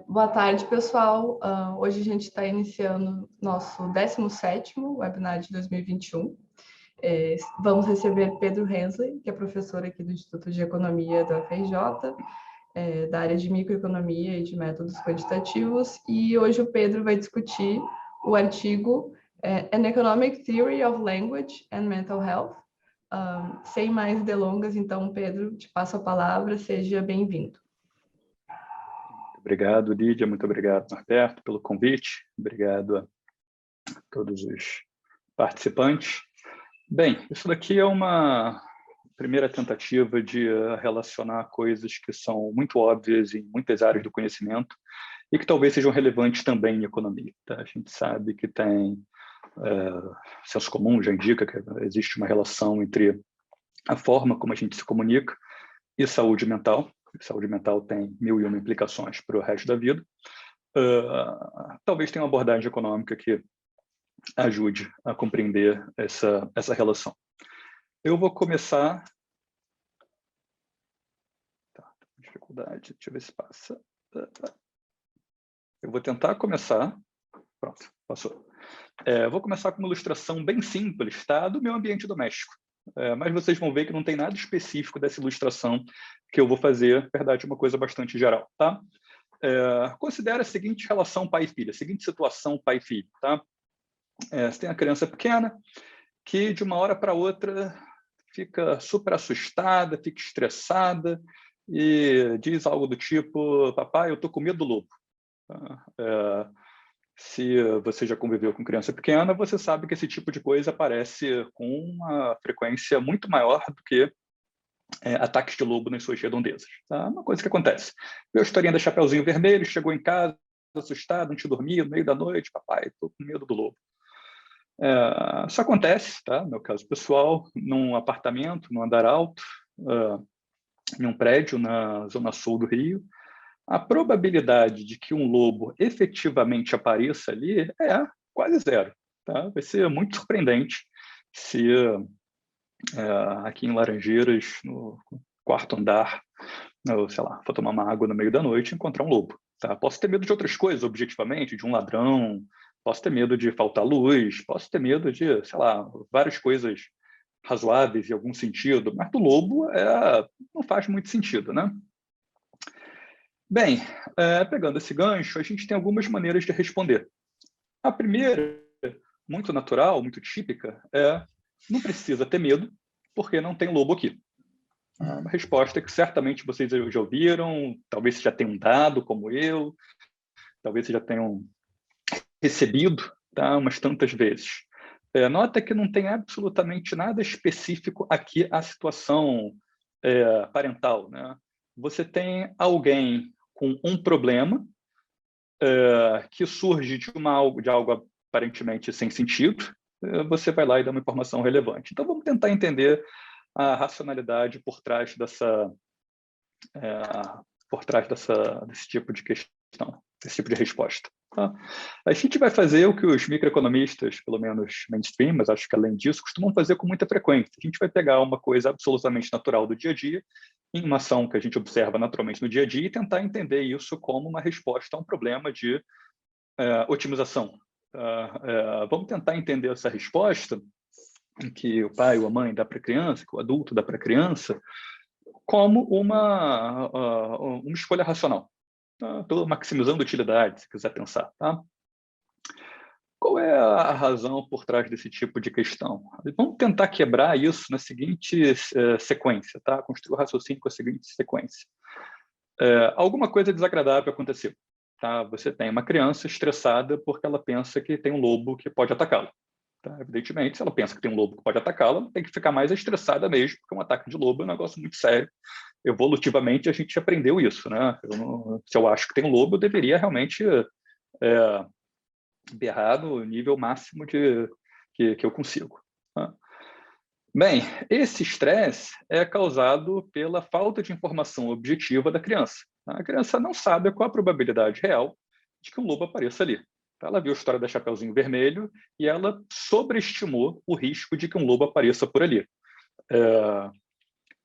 Boa tarde, pessoal. Hoje a gente está iniciando nosso 17º webinar de 2021. Vamos receber Pedro Hensley, que é professor aqui do Instituto de Economia do UFRJ, da área de microeconomia e de métodos quantitativos, e hoje o Pedro vai discutir o artigo An Economic Theory of Language and Mental Health. Sem mais delongas, então, Pedro, te passo a palavra, seja bem-vindo. Obrigado, Lídia, muito obrigado, Norberto, pelo convite, obrigado a todos os participantes. Bem, isso daqui é uma primeira tentativa de relacionar coisas que são muito óbvias em muitas áreas do conhecimento e que talvez sejam relevantes também em economia. Tá? A gente sabe que tem, senso comum já indica que existe uma relação entre a forma como a gente se comunica e saúde mental. Saúde mental tem 1001 implicações para o resto da vida. Talvez tenha uma abordagem econômica que ajude a compreender essa relação. Eu vou começar... Tá, dificuldade, deixa eu ver se passa. Eu vou tentar começar... Pronto, passou. Vou começar com uma ilustração bem simples, tá? Do meu ambiente doméstico. Mas vocês vão ver que não tem nada específico dessa ilustração que eu vou fazer, na verdade, é uma coisa bastante geral, tá? Considera a seguinte relação pai e filho, a seguinte situação pai e filho, tá? Você tem uma criança pequena que, de uma hora para outra, fica super assustada, fica estressada e diz algo do tipo, papai, eu tô com medo do lobo. Se você já conviveu com criança pequena, você sabe que esse tipo de coisa aparece com uma frequência muito maior do que ataques de lobo nas suas redondezas. Tá? Uma coisa que acontece. Viu a historinha da Chapeuzinho Vermelho, chegou em casa, assustado, não tinha dormido, no meio da noite, papai, estou com medo do lobo. Isso acontece, tá? No meu caso pessoal, num apartamento, num andar alto, em um prédio na zona sul do Rio. A probabilidade de que um lobo efetivamente apareça ali é quase zero. Tá? Vai ser muito surpreendente se aqui em Laranjeiras, no quarto andar, sei lá, for tomar uma água no meio da noite e encontrar um lobo. Tá? Posso ter medo de outras coisas, objetivamente, de um ladrão, posso ter medo de faltar luz, posso ter medo de, sei lá, várias coisas razoáveis em algum sentido, mas do lobo não faz muito sentido, né? Bem, pegando esse gancho, a gente tem algumas maneiras de responder. A primeira, muito natural, muito típica, não precisa ter medo, porque não tem lobo aqui. É uma resposta que certamente vocês já ouviram, talvez já tenham dado, como eu, talvez já tenham recebido, tá, umas tantas vezes. Nota que não tem absolutamente nada específico aqui a situação parental, né? Você tem alguém com um problema que surge de algo aparentemente sem sentido, você vai lá e dá uma informação relevante. Então, vamos tentar entender a racionalidade por trás desse tipo de questão, desse tipo de resposta. Tá? A gente vai fazer o que os microeconomistas, pelo menos mainstream, mas acho que além disso, costumam fazer com muita frequência. A gente vai pegar uma coisa absolutamente natural do dia a dia, em uma ação que a gente observa naturalmente no dia a dia, e tentar entender isso como uma resposta a um problema de otimização. Vamos tentar entender essa resposta que o pai ou a mãe dá para a criança, que o adulto dá para a criança, como uma escolha racional. Estou maximizando a utilidade, se quiser pensar. Tá? Qual é a razão por trás desse tipo de questão? Vamos tentar quebrar isso na seguinte sequência, tá? Construir o raciocínio com a seguinte sequência. Alguma coisa desagradável aconteceu. Tá? Você tem uma criança estressada porque ela pensa que tem um lobo que pode atacá-la. Tá? Evidentemente, se ela pensa que tem um lobo que pode atacá-la, tem que ficar mais estressada mesmo, porque um ataque de lobo é um negócio muito sério. Evolutivamente, a gente aprendeu isso. Né? Se eu acho que tem um lobo, eu deveria realmente berrar no nível máximo que eu consigo. Tá? Bem, esse estresse é causado pela falta de informação objetiva da criança. A criança não sabe qual a probabilidade real de que um lobo apareça ali. Ela viu a história da Chapeuzinho Vermelho e ela sobreestimou o risco de que um lobo apareça por ali.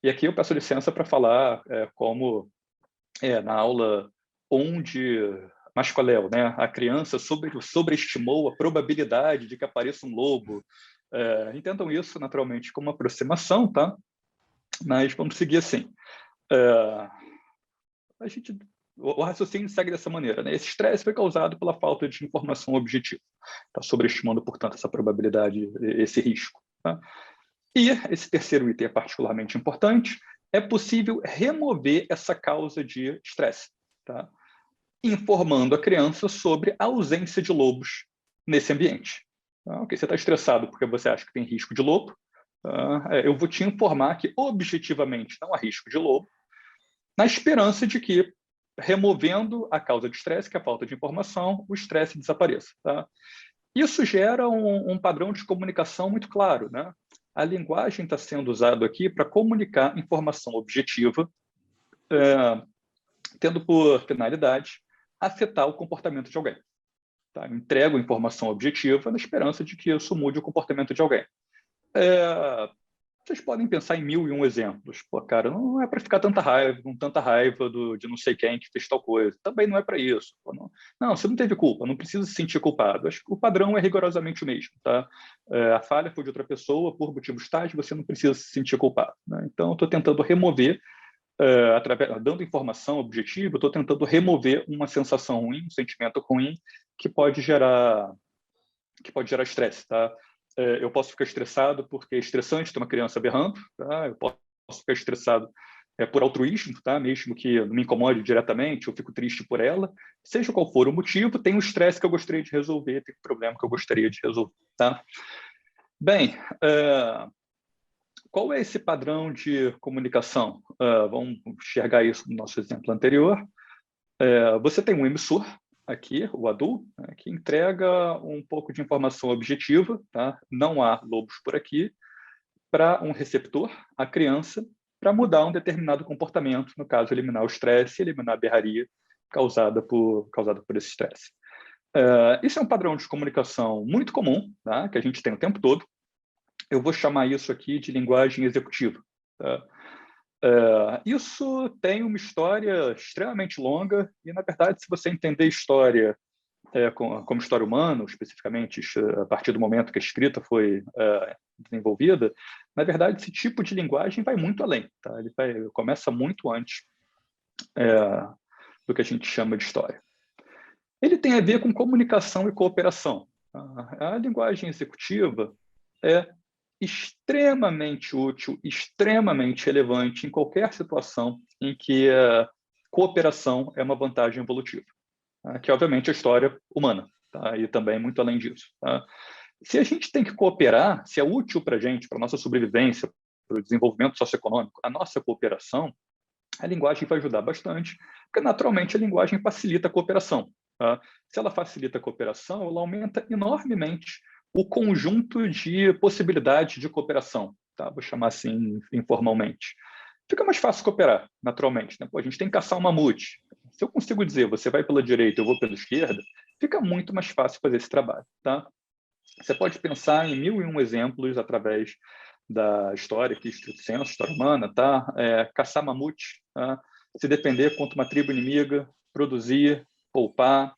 E aqui eu peço licença para falar como na aula onde Mascoléu, né, a criança sobreestimou a probabilidade de que apareça um lobo. Entendam isso naturalmente como uma aproximação, tá? Mas vamos seguir assim. O raciocínio segue dessa maneira, né? Esse estresse foi causado pela falta de informação objetiva. Está sobreestimando, portanto, essa probabilidade, esse risco. Tá? E esse terceiro item é particularmente importante. É possível remover essa causa de estresse, tá? Informando a criança sobre a ausência de lobos nesse ambiente. Tá? Okay, você está estressado porque você acha que tem risco de lobo. Eu vou te informar que, objetivamente, não há risco de lobo, na esperança de que, removendo a causa de estresse, que é a falta de informação, o estresse desapareça. Tá? Isso gera um padrão de comunicação muito claro, né? A linguagem está sendo usada aqui para comunicar informação objetiva, tendo por finalidade afetar o comportamento de alguém. Tá? Entrego informação objetiva na esperança de que isso mude o comportamento de alguém. Vocês podem pensar em 1001 exemplos. Pô, cara, não é para ficar com tanta raiva de não sei quem que fez tal coisa. Também não é para isso. Pô, não, você não teve culpa, não precisa se sentir culpado. Acho que o padrão é rigorosamente o mesmo. Tá? A falha foi de outra pessoa, por motivos tais, você não precisa se sentir culpado. Né? Então, eu estou tentando remover, dando informação objetiva, estou tentando remover uma sensação ruim, um sentimento ruim, que pode gerar estresse. Tá? Eu posso ficar estressado porque é estressante ter uma criança berrando, tá? Eu posso ficar estressado por altruísmo, tá? Mesmo que não me incomode diretamente, eu fico triste por ela. Seja qual for o motivo, tem um estresse que eu gostaria de resolver, tem um problema que eu gostaria de resolver. Tá? Bem, qual é esse padrão de comunicação? Vamos enxergar isso no nosso exemplo anterior. Você tem um emissor, aqui, o ADU, né, que entrega um pouco de informação objetiva, tá? Não há lobos por aqui, para um receptor, a criança, para mudar um determinado comportamento, no caso, eliminar o estresse, eliminar a berraria causada por esse estresse. Isso é um padrão de comunicação muito comum, tá? Que a gente tem o tempo todo. Eu vou chamar isso aqui de linguagem executiva. Tá? Isso tem uma história extremamente longa e, na verdade, se você entender história como história humana, especificamente a partir do momento que a escrita foi desenvolvida, na verdade, esse tipo de linguagem vai muito além. Tá? Ele começa muito antes do que a gente chama de história. Ele tem a ver com comunicação e cooperação. A linguagem executiva é extremamente útil, extremamente relevante em qualquer situação em que a cooperação é uma vantagem evolutiva, tá? Que obviamente é a história humana, tá? E também muito além disso. Tá? Se a gente tem que cooperar, se é útil para a gente, para a nossa sobrevivência, para o desenvolvimento socioeconômico, a nossa cooperação, a linguagem vai ajudar bastante, porque naturalmente a linguagem facilita a cooperação. Tá? Se ela facilita a cooperação, ela aumenta enormemente o conjunto de possibilidades de cooperação, tá? Vou chamar assim informalmente. Fica mais fácil cooperar, naturalmente. Né? Pô, a gente tem que caçar um mamute. Se eu consigo dizer, você vai pela direita, eu vou pela esquerda, fica muito mais fácil fazer esse trabalho. Tá? Você pode pensar em 1001 exemplos através da história, aqui, estrito senso, história humana, tá? Caçar mamute, tá? Se defender contra uma tribo inimiga, produzir, poupar.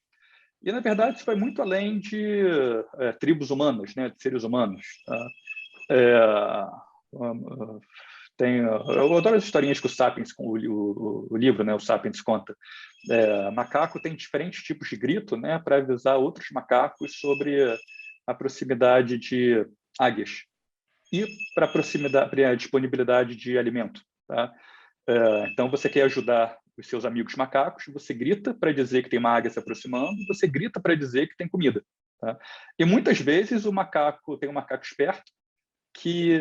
E, na verdade, isso vai muito além de tribos humanas, né? De seres humanos. Tá? Eu adoro as historinhas que o Sapiens, o livro, né? O Sapiens conta. Macaco tem diferentes tipos de grito, né? Para avisar outros macacos sobre a proximidade de águias e para a disponibilidade de alimento. Tá? Então, você quer ajudar os seus amigos macacos, você grita para dizer que tem uma águia se aproximando, você grita para dizer que tem comida. Tá? E muitas vezes tem um macaco esperto que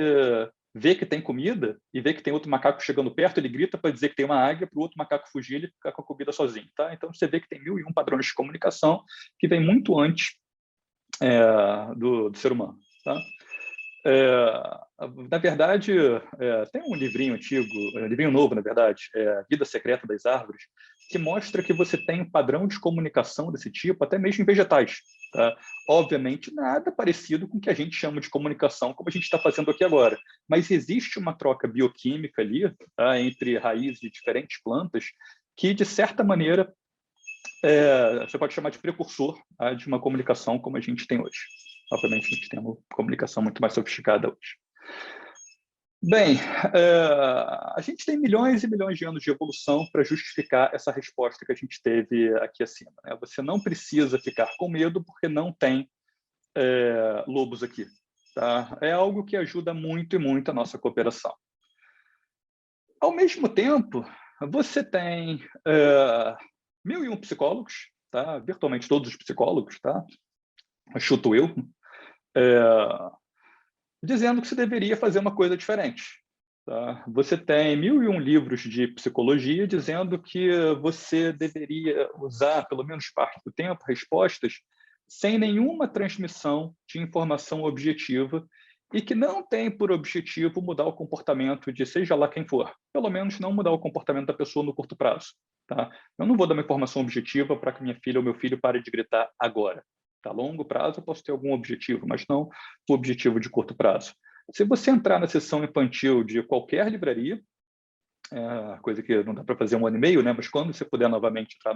vê que tem comida e vê que tem outro macaco chegando perto, ele grita para dizer que tem uma águia, para o outro macaco fugir e ele ficar com a comida sozinho. Tá? Então, você vê que tem 1001 padrões de comunicação que vem muito antes do ser humano. Tá? Na verdade, tem um livrinho antigo, livrinho novo, na verdade, A Vida Secreta das Árvores, que mostra que você tem um padrão de comunicação desse tipo, até mesmo em vegetais. Tá? Obviamente, nada parecido com o que a gente chama de comunicação, como a gente está fazendo aqui agora. Mas existe uma troca bioquímica ali, tá? Entre raízes de diferentes plantas, que, de certa maneira, você pode chamar de precursor, tá? De uma comunicação como a gente tem hoje. Obviamente, a gente tem uma comunicação muito mais sofisticada hoje. Bem, a gente tem milhões e milhões de anos de evolução para justificar essa resposta que a gente teve aqui acima. Né? Você não precisa ficar com medo porque não tem lobos aqui. Tá? É algo que ajuda muito e muito a nossa cooperação. Ao mesmo tempo, você tem 1001 psicólogos, tá? Virtualmente todos os psicólogos, tá? Chuto eu, dizendo que se deveria fazer uma coisa diferente. Tá? Você tem 1001 livros de psicologia dizendo que você deveria usar, pelo menos parte do tempo, respostas sem nenhuma transmissão de informação objetiva e que não tem por objetivo mudar o comportamento de seja lá quem for. Pelo menos não mudar o comportamento da pessoa no curto prazo. Tá? Eu não vou dar uma informação objetiva para que minha filha ou meu filho pare de gritar agora. A longo prazo eu posso ter algum objetivo, mas não o objetivo de curto prazo. Se você entrar na seção infantil de qualquer livraria, coisa que não dá para fazer 1 ano e meio, né? Mas quando você puder novamente entrar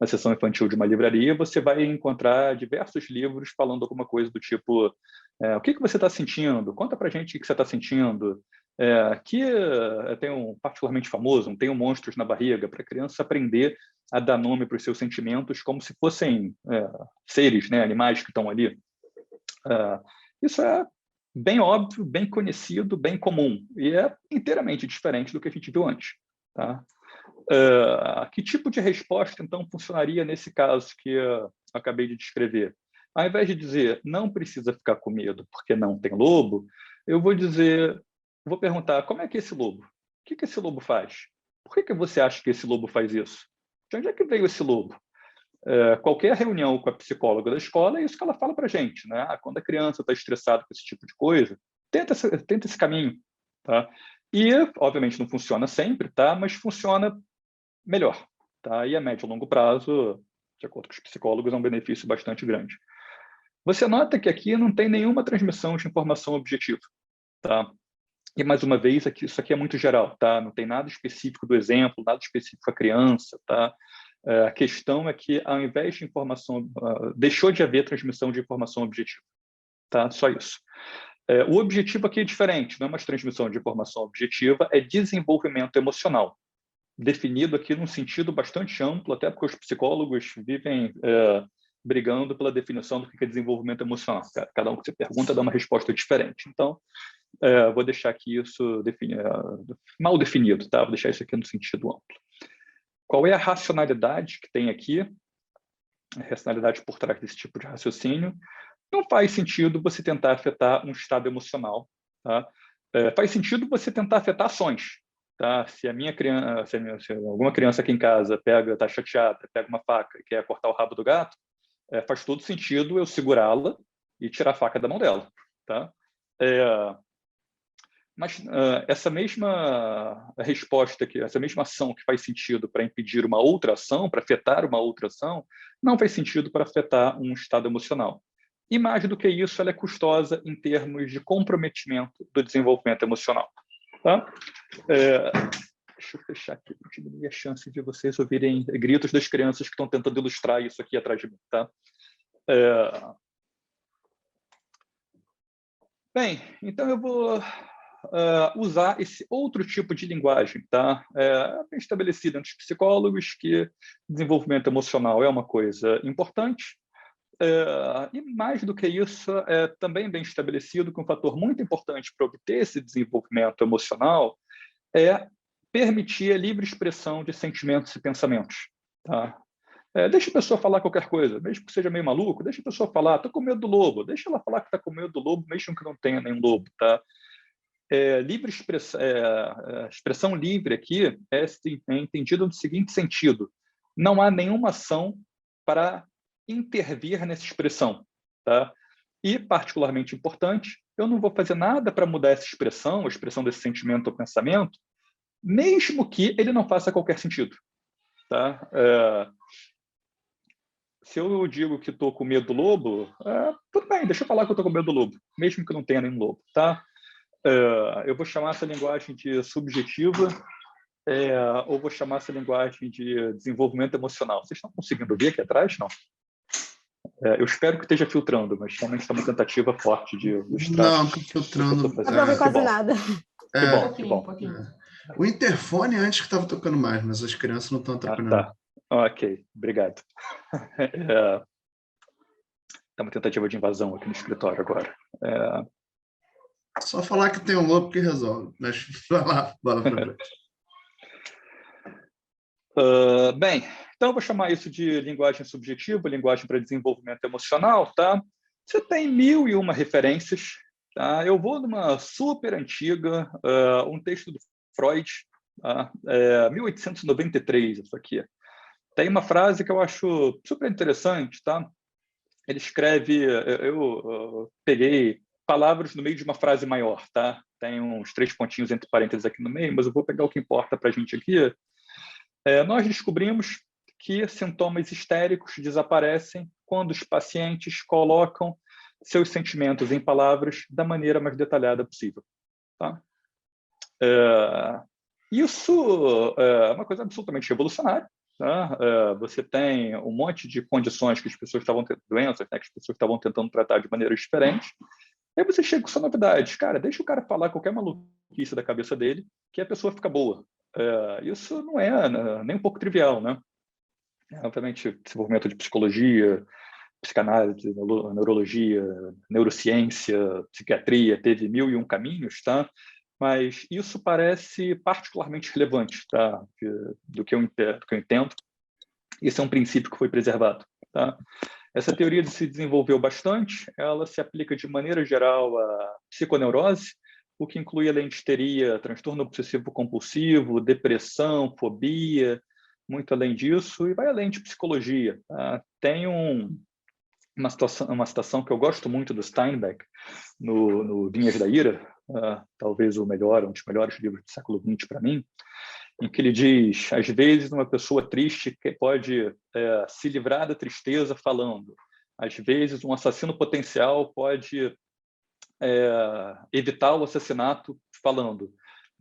na seção infantil de uma livraria, você vai encontrar diversos livros falando alguma coisa do tipo o que você está sentindo? Conta para a gente o que você está sentindo. Aqui tem um particularmente famoso, tem um Monstros na Barriga, para a criança aprender a dar nome para os seus sentimentos como se fossem seres, né, animais que estão ali. Isso é bem óbvio, bem conhecido, bem comum, e é inteiramente diferente do que a gente viu antes. Tá? Que tipo de resposta, então, funcionaria nesse caso que eu acabei de descrever? Ao invés de dizer, não precisa ficar com medo porque não tem lobo, eu vou perguntar, como é que é esse lobo? O que esse lobo faz? Por que você acha que esse lobo faz isso? De onde é que veio esse lobo? Qualquer reunião com a psicóloga da escola é isso que ela fala para a gente. Né? Quando a criança está estressada com esse tipo de coisa, tenta esse caminho. Tá? E, obviamente, não funciona sempre, tá? Mas funciona melhor. Tá? E a médio e longo prazo, de acordo com os psicólogos, é um benefício bastante grande. Você nota que aqui não tem nenhuma transmissão de informação objetiva. Tá? E, mais uma vez, isso aqui é muito geral. Tá? Não tem nada específico do exemplo, nada específico à criança. Tá? A questão é que, ao invés de informação, deixou de haver transmissão de informação objetiva. Tá? Só isso. O objetivo aqui é diferente, não é uma transmissão de informação objetiva, é desenvolvimento emocional, definido aqui num sentido bastante amplo, até porque os psicólogos vivem brigando pela definição do que é desenvolvimento emocional. Cada um que você pergunta dá uma resposta diferente. Então, vou deixar aqui isso mal definido, tá? Vou deixar isso aqui no sentido amplo. Qual é a racionalidade que tem aqui? A racionalidade por trás desse tipo de raciocínio. Não faz sentido você tentar afetar um estado emocional. Tá? Faz sentido você tentar afetar ações. Tá? Se alguma criança aqui em casa está chateada, pega uma faca e quer cortar o rabo do gato, faz todo sentido eu segurá-la e tirar a faca da mão dela. Tá? Mas essa mesma resposta, essa mesma ação que faz sentido para impedir uma outra ação, para afetar uma outra ação, não faz sentido para afetar um estado emocional. E mais do que isso, ela é custosa em termos de comprometimento do desenvolvimento emocional. Tá? Deixa eu fechar aqui para diminuir a chance de vocês ouvirem gritos das crianças que estão tentando ilustrar isso aqui atrás de mim. Tá? Bem, então eu vou usar esse outro tipo de linguagem. Tá? É bem estabelecido entre os psicólogos que desenvolvimento emocional é uma coisa importante, e mais do que isso, é também bem estabelecido que um fator muito importante para obter esse desenvolvimento emocional é permitir a livre expressão de sentimentos e pensamentos. Tá? Deixa a pessoa falar qualquer coisa, mesmo que seja meio maluco, deixa a pessoa falar, estou com medo do lobo, deixa ela falar que está com medo do lobo, mesmo que não tenha nenhum lobo. Tá? Expressão livre aqui é entendida no seguinte sentido: não há nenhuma ação para intervir nessa expressão. Tá? E, particularmente importante, eu não vou fazer nada para mudar essa expressão, a expressão desse sentimento ou pensamento, mesmo que ele não faça qualquer sentido. Tá? Se eu digo que estou com medo do lobo, tudo bem, deixa eu falar que eu estou com medo do lobo, mesmo que eu não tenha nenhum lobo. Tá? Eu vou chamar essa linguagem de subjetiva, ou vou chamar essa linguagem de desenvolvimento emocional. Vocês estão conseguindo ver aqui atrás? Não? Eu espero que esteja filtrando, mas realmente está uma tentativa forte de ilustrar. Não, estou filtrando. Não dá para ver quase nada. Que bom. Um pouquinho. O interfone antes que estava tocando mais, mas as crianças não estão atrapalhando. Tá. Ok, obrigado. Está uma tentativa de invasão aqui no escritório agora. Só falar que tem um lobo que resolve. Mas vai lá, bola para frente. Bem, então eu vou chamar isso de linguagem subjetiva, linguagem para desenvolvimento emocional, tá? Você tem 1001 referências, tá? Eu vou numa super antiga, um texto do Freud, tá? 1893, isso aqui. Tem uma frase que eu acho super interessante, tá? Ele escreve, eu peguei palavras no meio de uma frase maior, tá? Tem uns 3 pontinhos entre parênteses aqui no meio, mas eu vou pegar o que importa para a gente aqui. Nós descobrimos que sintomas histéricos desaparecem quando os pacientes colocam seus sentimentos em palavras da maneira mais detalhada possível. Tá? Isso é uma coisa absolutamente revolucionária. Tá? Você tem um monte de condições que as pessoas estavam tendo, doenças, né, que as pessoas estavam tentando tratar de maneira diferente. Aí você chega com sua novidade. Cara, deixa o cara falar qualquer maluquice da cabeça dele, que a pessoa fica boa. Isso não é nem um pouco trivial, né? Obviamente, desenvolvimento de psicologia, psicanálise, neurologia, neurociência, psiquiatria, teve 1001 caminhos, tá? Mas isso parece particularmente relevante, tá? Do que eu entendo. Esse é um princípio que foi preservado, tá? Essa teoria se desenvolveu bastante, ela se aplica de maneira geral à psiconeurose, o que inclui, além de histeria, transtorno obsessivo-compulsivo, depressão, fobia, muito além disso, e vai além de psicologia. Tá? Tem uma citação que eu gosto muito do Steinbeck, no Vinhas da Ira, talvez um dos melhores livros do século XX para mim, em que ele diz, às vezes, uma pessoa triste pode se livrar da tristeza falando. Às vezes, um assassino potencial pode evitar o assassinato falando.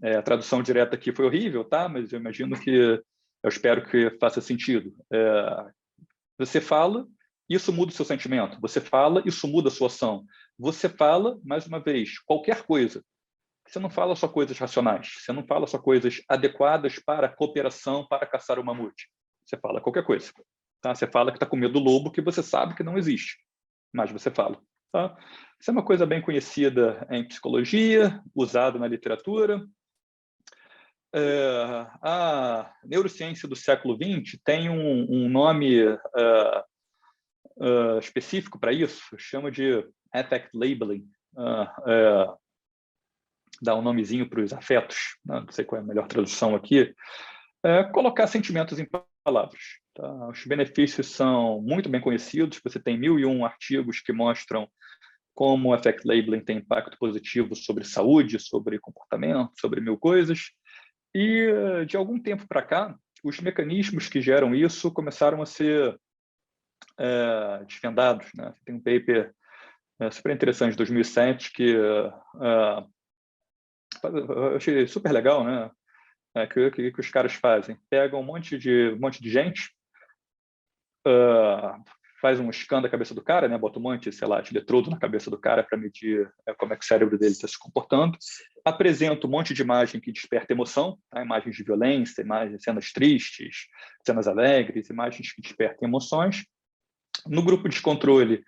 A tradução direta aqui foi horrível, tá? Mas eu imagino eu espero que faça sentido. Você fala, isso muda o seu sentimento. Você fala, isso muda a sua ação. Você fala, mais uma vez, qualquer coisa. Você não fala só coisas racionais. Você não fala só coisas adequadas para a cooperação, para caçar o mamute. Você fala qualquer coisa. Tá? Você fala que está com medo do lobo, que você sabe que não existe. Mas você fala. Tá? Isso é uma coisa bem conhecida em psicologia, usada na literatura. A neurociência do século XX tem um nome específico para isso, chama de affect labeling. Dá um nomezinho para os afetos, não sei qual é a melhor tradução aqui. Colocar sentimentos em palavras. Tá? Os benefícios são muito bem conhecidos, você tem 1001 artigos que mostram como o affect labeling tem impacto positivo sobre saúde, sobre comportamento, sobre 1000 coisas. E, de algum tempo para cá, os mecanismos que geram isso começaram a ser desvendados. Né? Tem um paper super interessante de 2007 que eu achei super legal, né? Que os caras fazem? Pegam um monte de gente, faz um scan da cabeça do cara, né? Bota um monte, sei lá, de eletrodo na cabeça do cara para medir como é que o cérebro dele está se comportando. Apresenta um monte de imagem que desperta emoção, tá? Imagens de violência, imagens, cenas tristes, cenas alegres, imagens que despertam emoções. No grupo de controle,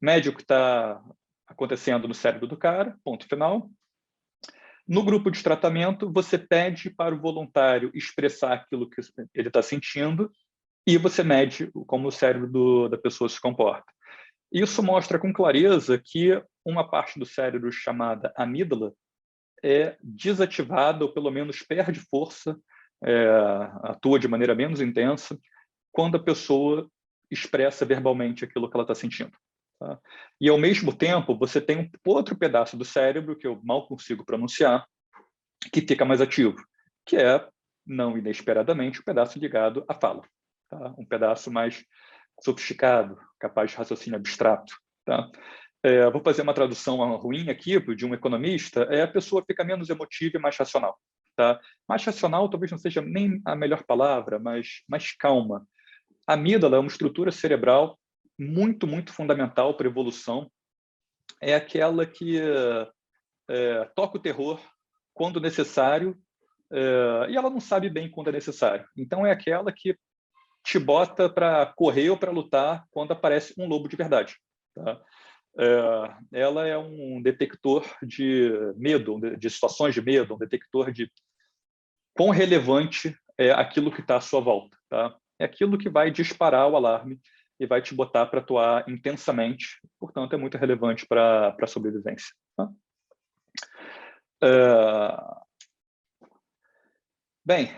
mede o que está acontecendo no cérebro do cara, ponto final. No grupo de tratamento, você pede para o voluntário expressar aquilo que ele está sentindo e você mede como o cérebro da pessoa se comporta. Isso mostra com clareza que uma parte do cérebro chamada amígdala é desativada ou pelo menos perde força, atua de maneira menos intensa quando a pessoa expressa verbalmente aquilo que ela está sentindo. Tá? E, ao mesmo tempo, você tem um outro pedaço do cérebro, que eu mal consigo pronunciar, que fica mais ativo, que é, não inesperadamente, o pedaço ligado à fala. Tá? Um pedaço mais sofisticado, capaz de raciocínio abstrato. Tá? Vou fazer uma tradução ruim aqui de um economista, a pessoa fica menos emotiva e mais racional. Tá? Mais racional talvez não seja nem a melhor palavra, mas mais calma. A amígdala é uma estrutura cerebral muito, muito fundamental para a evolução. É aquela que toca o terror quando necessário, e ela não sabe bem quando é necessário. Então, é aquela que te bota para correr ou para lutar quando aparece um lobo de verdade. Tá? Ela é um detector de medo, de situações de medo, um detector de quão relevante é aquilo que está à sua volta. Tá? É aquilo que vai disparar o alarme e vai te botar para atuar intensamente. Portanto, é muito relevante para a sobrevivência. Tá? Bem,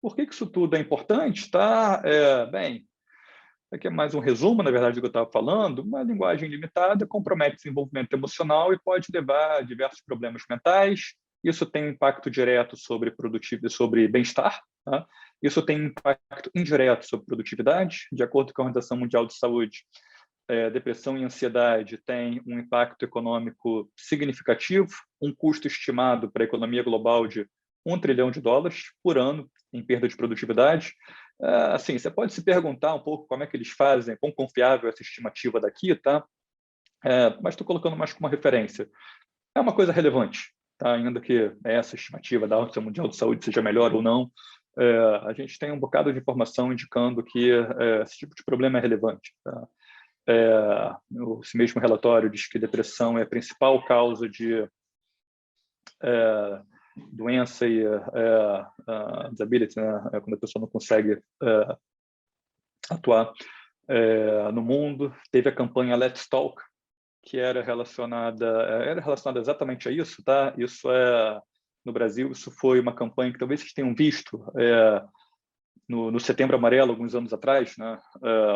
por que isso tudo é importante? Tá? Bem, aqui é mais um resumo, na verdade, do que eu estava falando. Uma linguagem limitada compromete o desenvolvimento emocional e pode levar a diversos problemas mentais. Isso tem um impacto direto sobre bem-estar. Tá? Isso tem um impacto indireto sobre produtividade. De acordo com a Organização Mundial de Saúde, depressão e ansiedade têm um impacto econômico significativo, um custo estimado para a economia global de $1 trilhão por ano em perda de produtividade. Assim, você pode se perguntar um pouco como é que eles fazem, quão confiável é essa estimativa daqui, tá? Mas estou colocando mais como uma referência. É uma coisa relevante, tá? Ainda que essa estimativa da Organização Mundial de Saúde seja melhor ou não, a gente tem um bocado de informação indicando que esse tipo de problema é relevante. Tá? Esse mesmo relatório diz que depressão é a principal causa de doença e disability, né? Quando a pessoa não consegue atuar no mundo. Teve a campanha Let's Talk, que era relacionada exatamente a isso. Tá? Isso no Brasil, isso foi uma campanha que talvez vocês tenham visto no Setembro Amarelo, alguns anos atrás, né?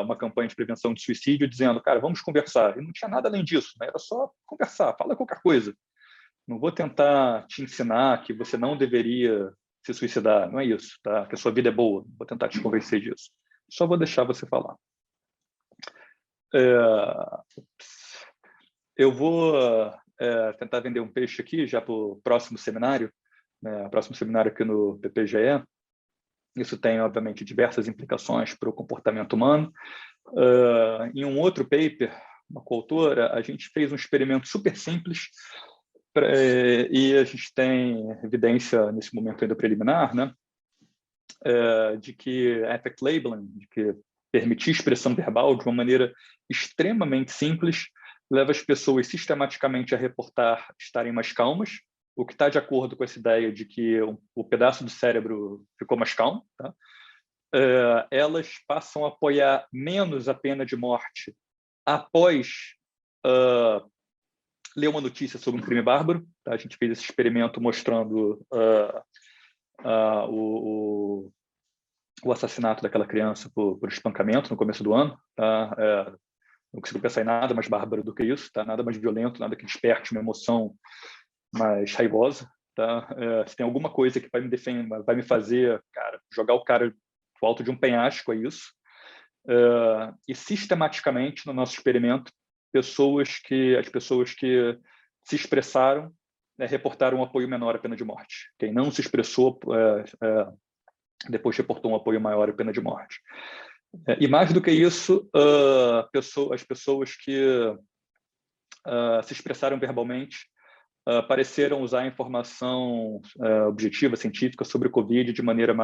Uma campanha de prevenção de suicídio, dizendo, cara, vamos conversar. E não tinha nada além disso, né? Era só conversar, fala qualquer coisa. Não vou tentar te ensinar que você não deveria se suicidar, não é isso, tá? Que a sua vida é boa, vou tentar te convencer disso. Só vou deixar você falar. Eu vou tentar vender um peixe aqui já para o próximo seminário, né? Próximo seminário aqui no PPGE. Isso tem, obviamente, diversas implicações para o comportamento humano. Em um outro paper, uma coautora, a gente fez um experimento super simples e a gente tem evidência, nesse momento ainda preliminar, né, de que affect labeling, de que permitir expressão verbal de uma maneira extremamente simples leva as pessoas sistematicamente a reportar estarem mais calmas, o que está de acordo com essa ideia de que o pedaço do cérebro ficou mais calmo. Tá? Elas passam a apoiar menos a pena de morte após ler uma notícia sobre um crime bárbaro. Tá? A gente fez esse experimento mostrando o assassinato daquela criança por espancamento no começo do ano. Tá? Não consigo pensar em nada mais bárbaro do que isso, tá? Nada mais violento, nada que desperte uma emoção mais raivosa. Tá? Se tem alguma coisa que vai me defender, vai me fazer, cara, jogar o cara do alto de um penhasco, é isso. E sistematicamente, no nosso experimento, as pessoas que se expressaram reportaram um apoio menor à pena de morte. Quem não se expressou depois reportou um apoio maior à pena de morte. E mais do que isso, as pessoas que se expressaram verbalmente pareceram usar a informação objetiva, científica sobre o Covid de maneira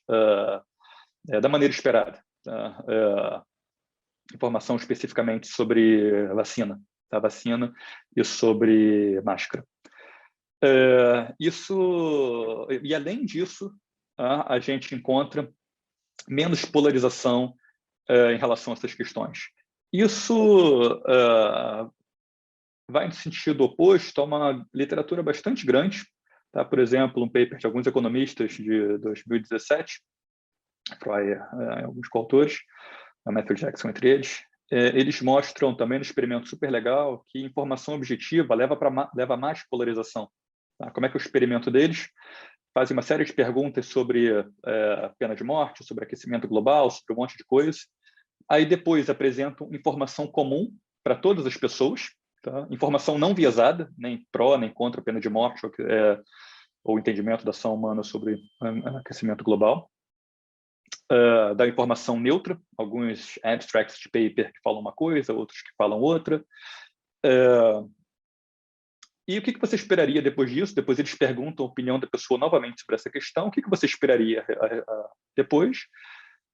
da maneira esperada. Tá? Informação especificamente sobre vacina, tá? Vacina e sobre máscara. E além disso, a gente encontra menos polarização em relação a essas questões. Isso vai no sentido oposto a uma literatura bastante grande. Tá? Por exemplo, um paper de alguns economistas de 2017, alguns coautores, a Matthew Jackson entre eles, eles mostram também no experimento super legal que informação objetiva leva a mais polarização. Tá? Como é que é o experimento deles? Fazem uma série de perguntas sobre a pena de morte, sobre aquecimento global, sobre um monte de coisa. Aí depois apresentam informação comum para todas as pessoas, tá? Informação não viesada, nem pró, nem contra a pena de morte, ou entendimento da ação humana sobre aquecimento global. Da informação neutra, alguns abstracts de paper que falam uma coisa, outros que falam outra. E o que você esperaria depois disso? Depois eles perguntam a opinião da pessoa novamente sobre essa questão. O que você esperaria depois?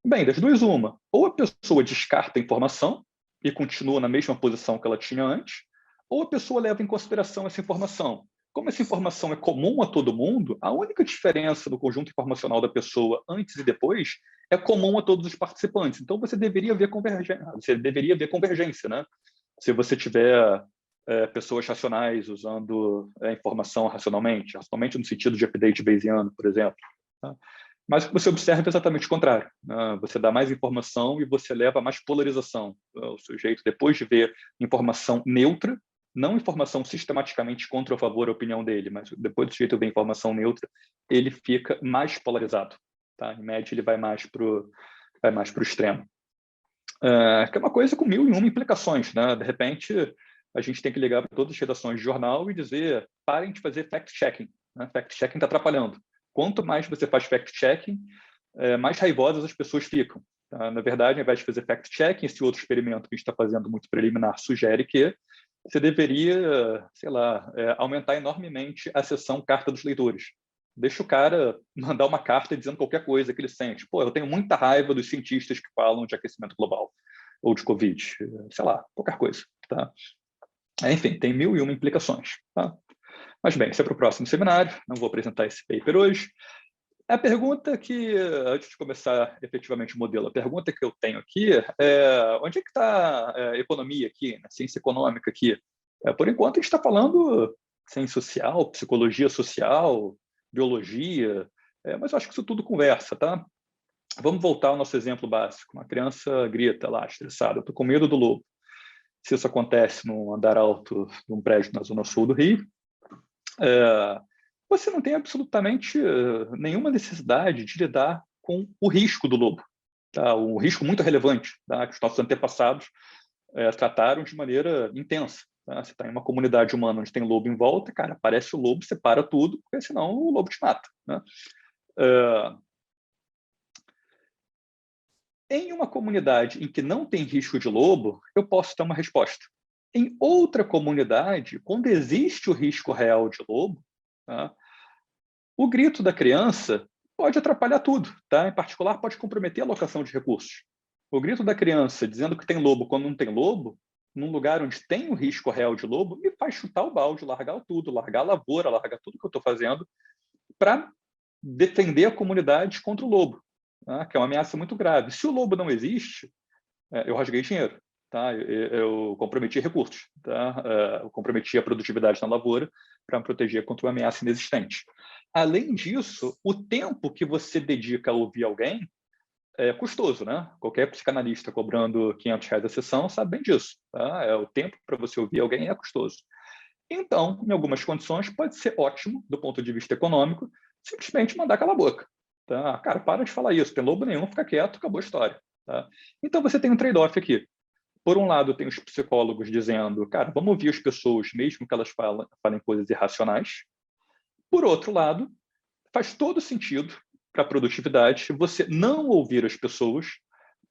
Bem, das duas, uma. Ou a pessoa descarta a informação e continua na mesma posição que ela tinha antes, ou a pessoa leva em consideração essa informação. Como essa informação é comum a todo mundo, a única diferença do conjunto informacional da pessoa antes e depois é comum a todos os participantes. Então, você deveria ver convergência, né? Se você tiver pessoas racionais usando a informação racionalmente no sentido de update bayesiano, por exemplo. Tá? Mas o que você observa é exatamente o contrário. Né? Você dá mais informação e você leva a mais polarização. O sujeito, depois de ver informação neutra, não informação sistematicamente contra ou a favor da opinião dele, mas depois do sujeito ver informação neutra, ele fica mais polarizado. Tá? Em média, ele vai mais para o extremo. Que é uma coisa com 1001 implicações. Né? De repente, a gente tem que ligar para todas as redações de jornal e dizer, parem de fazer fact-checking. Né? Fact-checking está atrapalhando. Quanto mais você faz fact-checking, mais raivosas as pessoas ficam. Tá? Na verdade, ao invés de fazer fact-checking, esse outro experimento que a gente está fazendo muito preliminar sugere que você deveria, sei lá, aumentar enormemente a seção carta dos leitores. Deixa o cara mandar uma carta dizendo qualquer coisa que ele sente. Pô, eu tenho muita raiva dos cientistas que falam de aquecimento global ou de Covid, sei lá, qualquer coisa. Tá? Enfim, tem 1001 implicações. Tá? Mas bem, isso é para o próximo seminário, não vou apresentar esse paper hoje. A pergunta que, antes de começar efetivamente o modelo, a pergunta que eu tenho aqui é onde é que está a economia aqui, a ciência econômica aqui? Por enquanto, a gente está falando ciência social, psicologia social, biologia, mas eu acho que isso tudo conversa, tá? Vamos voltar ao nosso exemplo básico. Uma criança grita lá, estressada, eu estou com medo do lobo. Se isso acontece num andar alto de um prédio na zona sul do Rio, você não tem absolutamente nenhuma necessidade de lidar com o risco do lobo. Tá? Um risco muito relevante, tá? Que os nossos antepassados trataram de maneira intensa. Tá? Você está em uma comunidade humana onde tem lobo em volta, cara, aparece o lobo, você para tudo, porque senão o lobo te mata. Né? Em uma comunidade em que não tem risco de lobo, eu posso ter uma resposta. Em outra comunidade, quando existe o risco real de lobo, tá? O grito da criança pode atrapalhar tudo, tá? Em particular, pode comprometer a alocação de recursos. O grito da criança dizendo que tem lobo quando não tem lobo, num lugar onde tem o risco real de lobo, me faz chutar o balde, largar tudo, largar a lavoura, largar tudo que eu estou fazendo para defender a comunidade contra o lobo, tá? Que é uma ameaça muito grave. Se o lobo não existe, eu rasguei dinheiro. Tá? Eu comprometi recursos, tá? Eu comprometi a produtividade na lavoura para me proteger contra uma ameaça inexistente. Além disso, o tempo que você dedica a ouvir alguém é custoso, né? Qualquer psicanalista cobrando R$500 a sessão sabe bem disso. Tá? O tempo para você ouvir alguém é custoso. Então, em algumas condições, pode ser ótimo, do ponto de vista econômico, simplesmente mandar calar a boca. Tá? Cara, para de falar isso, tem lobo nenhum, fica quieto, acabou a história. Tá? Então, você tem um trade-off aqui. Por um lado, tem os psicólogos dizendo, cara, vamos ouvir as pessoas, mesmo que elas falem coisas irracionais. Por outro lado, faz todo sentido para a produtividade você não ouvir as pessoas,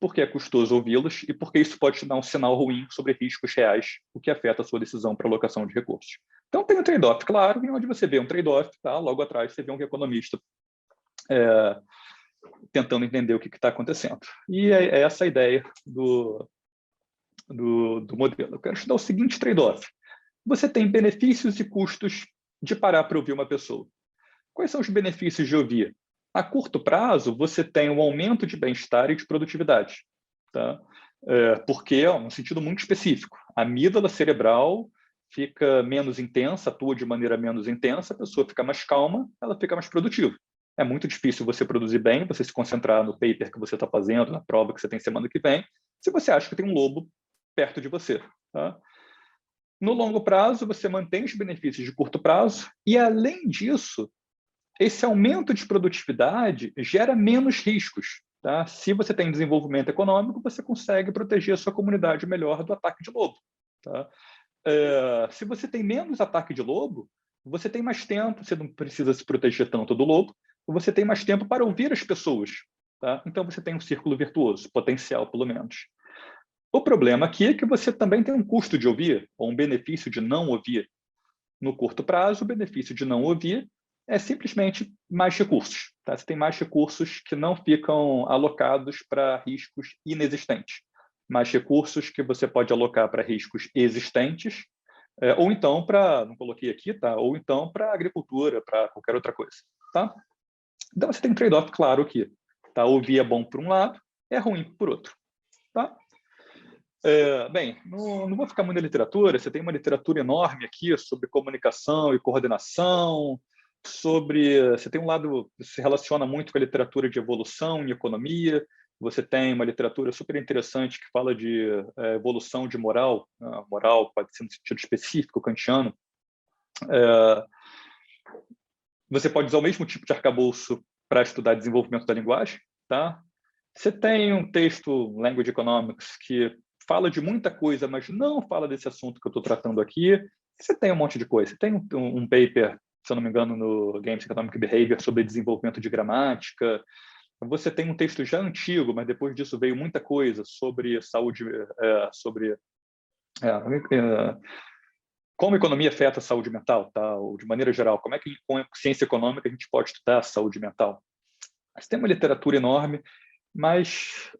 porque é custoso ouvi-las e porque isso pode te dar um sinal ruim sobre riscos reais, o que afeta a sua decisão para alocação de recursos. Então, tem um trade-off, claro, e onde você vê um trade-off, tá? Logo atrás você vê um economista tentando entender o que está acontecendo. E é essa a ideia do modelo. Eu quero te dar o seguinte trade-off. Você tem benefícios e custos de parar para ouvir uma pessoa. Quais são os benefícios de ouvir? A curto prazo, você tem um aumento de bem-estar e de produtividade. Tá? Porque é um sentido muito específico. A amígdala cerebral fica menos intensa, atua de maneira menos intensa, a pessoa fica mais calma, ela fica mais produtiva. É muito difícil você produzir bem, você se concentrar no paper que você está fazendo, na prova que você tem semana que vem, se você acha que tem um lobo perto de você. Tá? No longo prazo, você mantém os benefícios de curto prazo e, além disso, esse aumento de produtividade gera menos riscos. Tá? Se você tem desenvolvimento econômico, você consegue proteger a sua comunidade melhor do ataque de lobo. Tá? Se você tem menos ataque de lobo, você tem mais tempo, você não precisa se proteger tanto do lobo, você tem mais tempo para ouvir as pessoas. Tá? Então, você tem um círculo virtuoso, potencial, pelo menos. O problema aqui é que você também tem um custo de ouvir, ou um benefício de não ouvir. No curto prazo, o benefício de não ouvir é simplesmente mais recursos. Tá? Você tem mais recursos que não ficam alocados para riscos inexistentes. Mais recursos que você pode alocar para riscos existentes, ou então para, não coloquei aqui, tá? Ou então para agricultura, para qualquer outra coisa. Tá? Então, você tem um trade-off claro aqui. Tá? Ouvir é bom por um lado, é ruim por outro. Tá? Bem, não vou ficar muito na literatura, você tem uma literatura enorme aqui sobre comunicação e coordenação, você tem um lado que se relaciona muito com a literatura de evolução e economia, você tem uma literatura super interessante que fala de evolução de moral, moral pode ser no sentido específico, kantiano. Você pode usar o mesmo tipo de arcabouço para estudar desenvolvimento da linguagem. Tá? Você tem um texto, Language Economics, que fala de muita coisa, mas não fala desse assunto que eu estou tratando aqui. Você tem um monte de coisa. Você tem um paper, se eu não me engano, no Games Economic Behavior sobre desenvolvimento de gramática. Você tem um texto já antigo, mas depois disso veio muita coisa sobre saúde, como a economia afeta a saúde mental, tá? Ou de maneira geral, como é que com a ciência econômica a gente pode estudar a saúde mental. Você tem uma literatura enorme, mas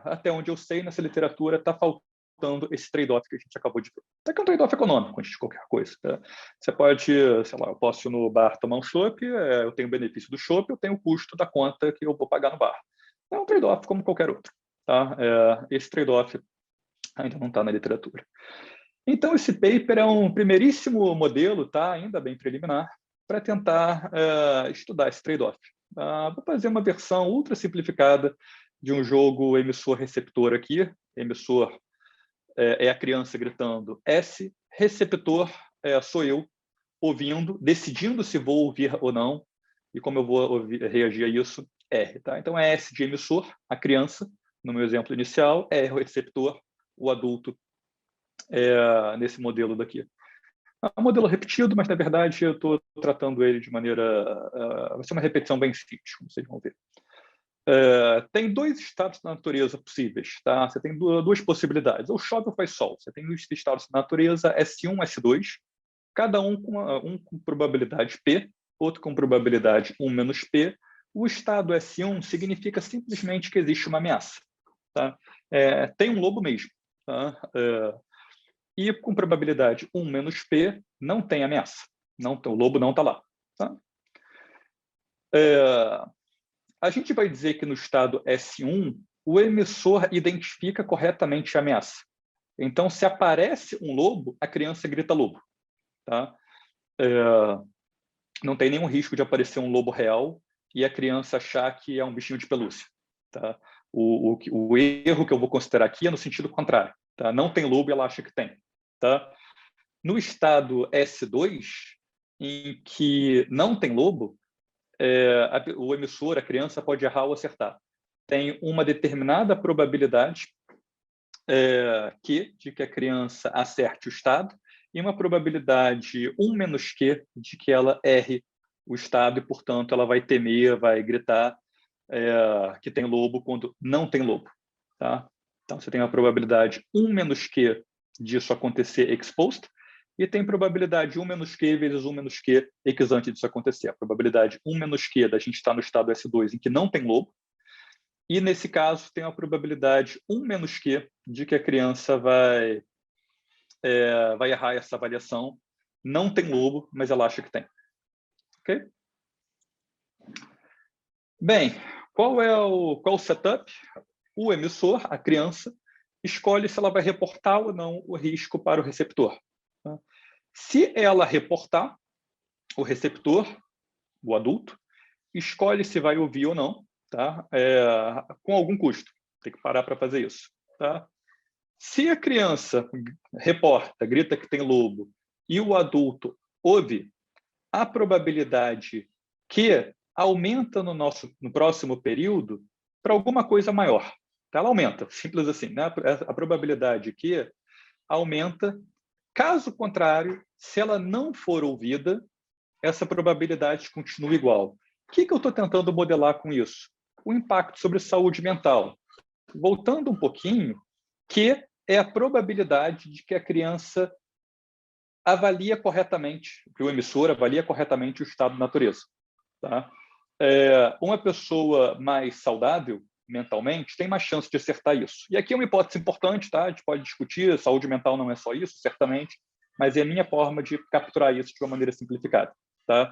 até onde eu sei, nessa literatura está faltando esse trade-off que a gente acabou de ver. Até que é um trade-off econômico, antes de qualquer coisa. Tá? Você pode, sei lá, eu posso ir no bar tomar um chopp, eu tenho o benefício do chopp, eu tenho o custo da conta que eu vou pagar no bar. É um trade-off como qualquer outro. Tá? Esse trade-off ainda não está na literatura. Então, esse paper é um primeiríssimo modelo, tá? Ainda bem preliminar, para tentar estudar esse trade-off. Vou fazer uma versão ultra simplificada de um jogo emissor-receptor aqui. Emissor é a criança gritando S, receptor sou eu ouvindo, decidindo se vou ouvir ou não, e como eu vou reagir a isso, R. Tá? Então, é S de emissor, a criança, no meu exemplo inicial, R o receptor, o adulto, nesse modelo daqui. É um modelo repetido, mas, na verdade, eu estou tratando ele de maneira... vai ser uma repetição bem simples, como vocês vão ver. Tem dois estados da natureza possíveis. Tá? Você tem duas possibilidades. Ou chove ou faz sol. Você tem dois estados da natureza, S1, S2, cada um com probabilidade P, outro com probabilidade 1 menos P. O estado S1 significa simplesmente que existe uma ameaça. Tá? Tem um lobo mesmo. Tá? E com probabilidade 1 menos P, não tem ameaça. O lobo não está lá. Tá? A gente vai dizer que no estado S1, o emissor identifica corretamente a ameaça. Então, se aparece um lobo, a criança grita lobo. Tá? Não tem nenhum risco de aparecer um lobo real e a criança achar que é um bichinho de pelúcia. Tá? O erro que eu vou considerar aqui é no sentido contrário. Tá? Não tem lobo e ela acha que tem. Tá? No estado S2, em que não tem lobo, o emissor, a criança, pode errar ou acertar. Tem uma determinada probabilidade de que a criança acerte o estado e uma probabilidade 1 menos Q de que ela erre o estado e, portanto, ela vai temer, vai gritar que tem lobo quando não tem lobo. Tá? Então, você tem a probabilidade 1 menos Q disso acontecer exposto e tem probabilidade 1 menos Q vezes 1 menos Q ex-ante disso acontecer. A probabilidade 1 menos Q da gente estar no estado S2 em que não tem lobo. E, nesse caso, tem a probabilidade 1 menos Q de que a criança vai errar essa avaliação. Não tem lobo, mas ela acha que tem. Ok? Bem, qual é o setup? O emissor, a criança, escolhe se ela vai reportar ou não o risco para o receptor. Tá? Se ela reportar, o receptor, o adulto, escolhe se vai ouvir ou não, tá? Com algum custo. Tem que parar para fazer isso. Tá? Se a criança reporta, grita que tem lobo, e o adulto ouve, a probabilidade que aumenta no próximo período para alguma coisa maior. Tá? Ela aumenta, simples assim. Né? A probabilidade que aumenta. Caso contrário, se ela não for ouvida, essa probabilidade continua igual. O que eu estou tentando modelar com isso? O impacto sobre saúde mental. Voltando um pouquinho, que é a probabilidade de que a criança avalia corretamente, que o emissor avalia corretamente o estado da natureza. Tá? Uma pessoa mais saudável mentalmente tem mais chance de acertar isso. E aqui é uma hipótese importante, tá? A gente pode discutir, saúde mental não é só isso, certamente, mas é a minha forma de capturar isso de uma maneira simplificada. Tá?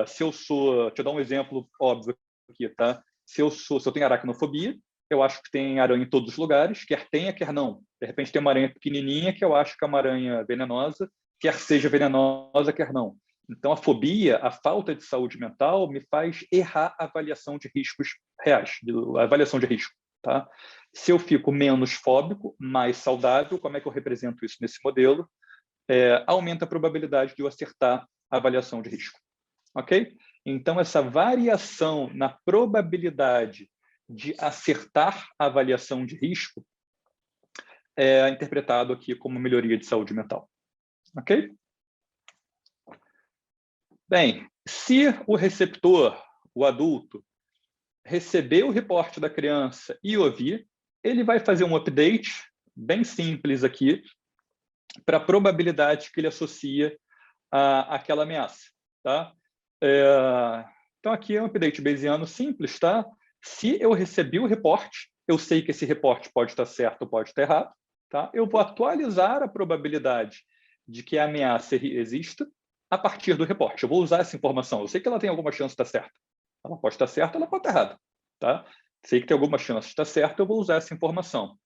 Se eu sou, deixa eu dar um exemplo óbvio aqui, tá? Se eu tenho aracnofobia, eu acho que tem aranha em todos os lugares, quer tenha, quer não. De repente tem uma aranha pequenininha que eu acho que é uma aranha venenosa, quer seja venenosa, quer não. Então, a fobia, a falta de saúde mental, me faz errar a avaliação de riscos reais, a avaliação de risco. Tá? Se eu fico menos fóbico, mais saudável, como é que eu represento isso nesse modelo? Aumenta a probabilidade de eu acertar a avaliação de risco. Ok? Então, essa variação na probabilidade de acertar a avaliação de risco é interpretado aqui como melhoria de saúde mental. Ok? Bem, se o receptor, o adulto, receber o reporte da criança e ouvir, ele vai fazer um update bem simples aqui para a probabilidade que ele associa àquela ameaça. Tá? Então, aqui é um update bayesiano simples. Tá? Se eu recebi o reporte, eu sei que esse reporte pode estar certo ou pode estar errado. Tá? Eu vou atualizar a probabilidade de que a ameaça exista a partir do reporte. Eu vou usar essa informação. Eu sei que ela tem alguma chance de estar certa. Ela pode estar certa, ela pode estar errada. Tá? Sei que tem alguma chance de estar certa, eu vou usar essa informação.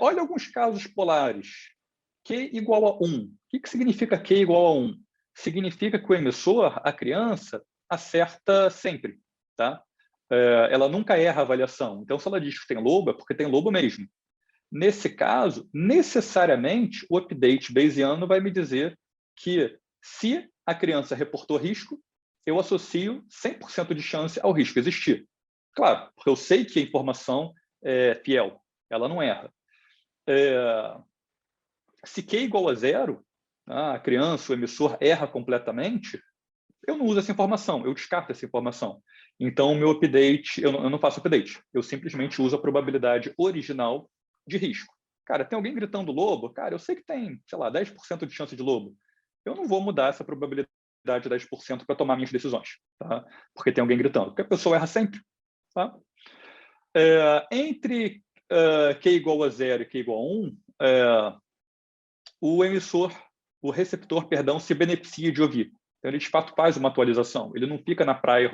Olha alguns casos polares. Q igual a 1. O que significa Q igual a 1? Significa que o emissor, a criança, acerta sempre. Tá? Ela nunca erra a avaliação. Então, se ela diz que tem lobo, é porque tem lobo mesmo. Nesse caso, necessariamente, o update bayesiano vai me dizer que se a criança reportou risco, eu associo 100% de chance ao risco existir. Claro, porque eu sei que a informação é fiel, ela não erra. Se Q igual a 0, a criança, o emissor erra completamente, eu não uso essa informação, eu descarto essa informação. Então, o meu update, eu não faço update, eu simplesmente uso a probabilidade original de risco. Cara, tem alguém gritando lobo? Cara, eu sei que tem, sei lá, 10% de chance de lobo. Eu não vou mudar essa probabilidade de 10% para tomar minhas decisões, tá? Porque tem alguém gritando. Porque a pessoa erra sempre. Tá? Entre Q igual a 0 e Q igual a 1, o receptor, perdão, se beneficia de ouvir. Então, ele, de fato, faz uma atualização. Ele não fica na praia,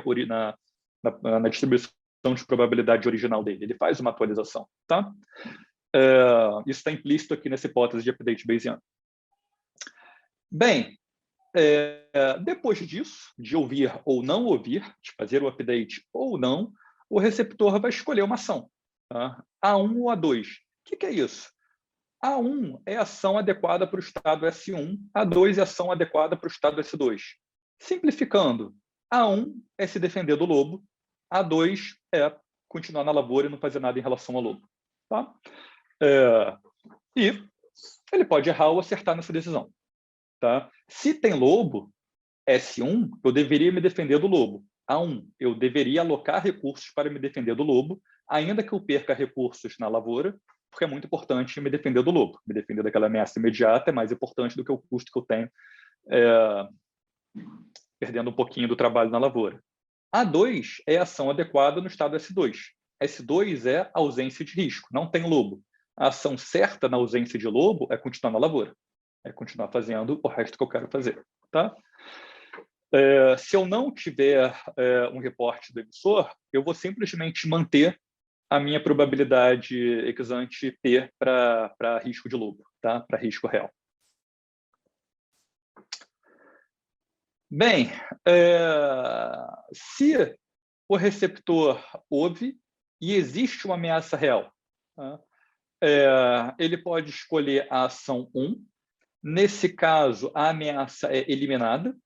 na distribuição de probabilidade original dele. Ele faz uma atualização. Tá? Isso está implícito aqui nessa hipótese de update bayesiano. Bem, depois disso, de ouvir ou não ouvir, de fazer o update ou não, o receptor vai escolher uma ação. Tá? A1 ou A2. O que é isso? A1 é ação adequada para o estado S1, A2 é ação adequada para o estado S2. Simplificando, A1 é se defender do lobo, A2 é continuar na lavoura e não fazer nada em relação ao lobo. Tá? E ele pode errar ou acertar nessa decisão. Tá? Se tem lobo, S1, eu deveria me defender do lobo. A1, eu deveria alocar recursos para me defender do lobo, ainda que eu perca recursos na lavoura, porque é muito importante me defender do lobo. Me defender daquela ameaça imediata é mais importante do que o custo que eu tenho perdendo um pouquinho do trabalho na lavoura. A2 é a ação adequada no estado S2. S2 é ausência de risco, não tem lobo. A ação certa na ausência de lobo é continuar na lavoura. É continuar fazendo o resto que eu quero fazer. Tá? Se eu não tiver um reporte do emissor, eu vou simplesmente manter a minha probabilidade ex ante P para risco de lobo, tá? Para risco real. Bem, se o receptor ouve e existe uma ameaça real, tá? Ele pode escolher a ação 1. Nesse caso, a ameaça é eliminada.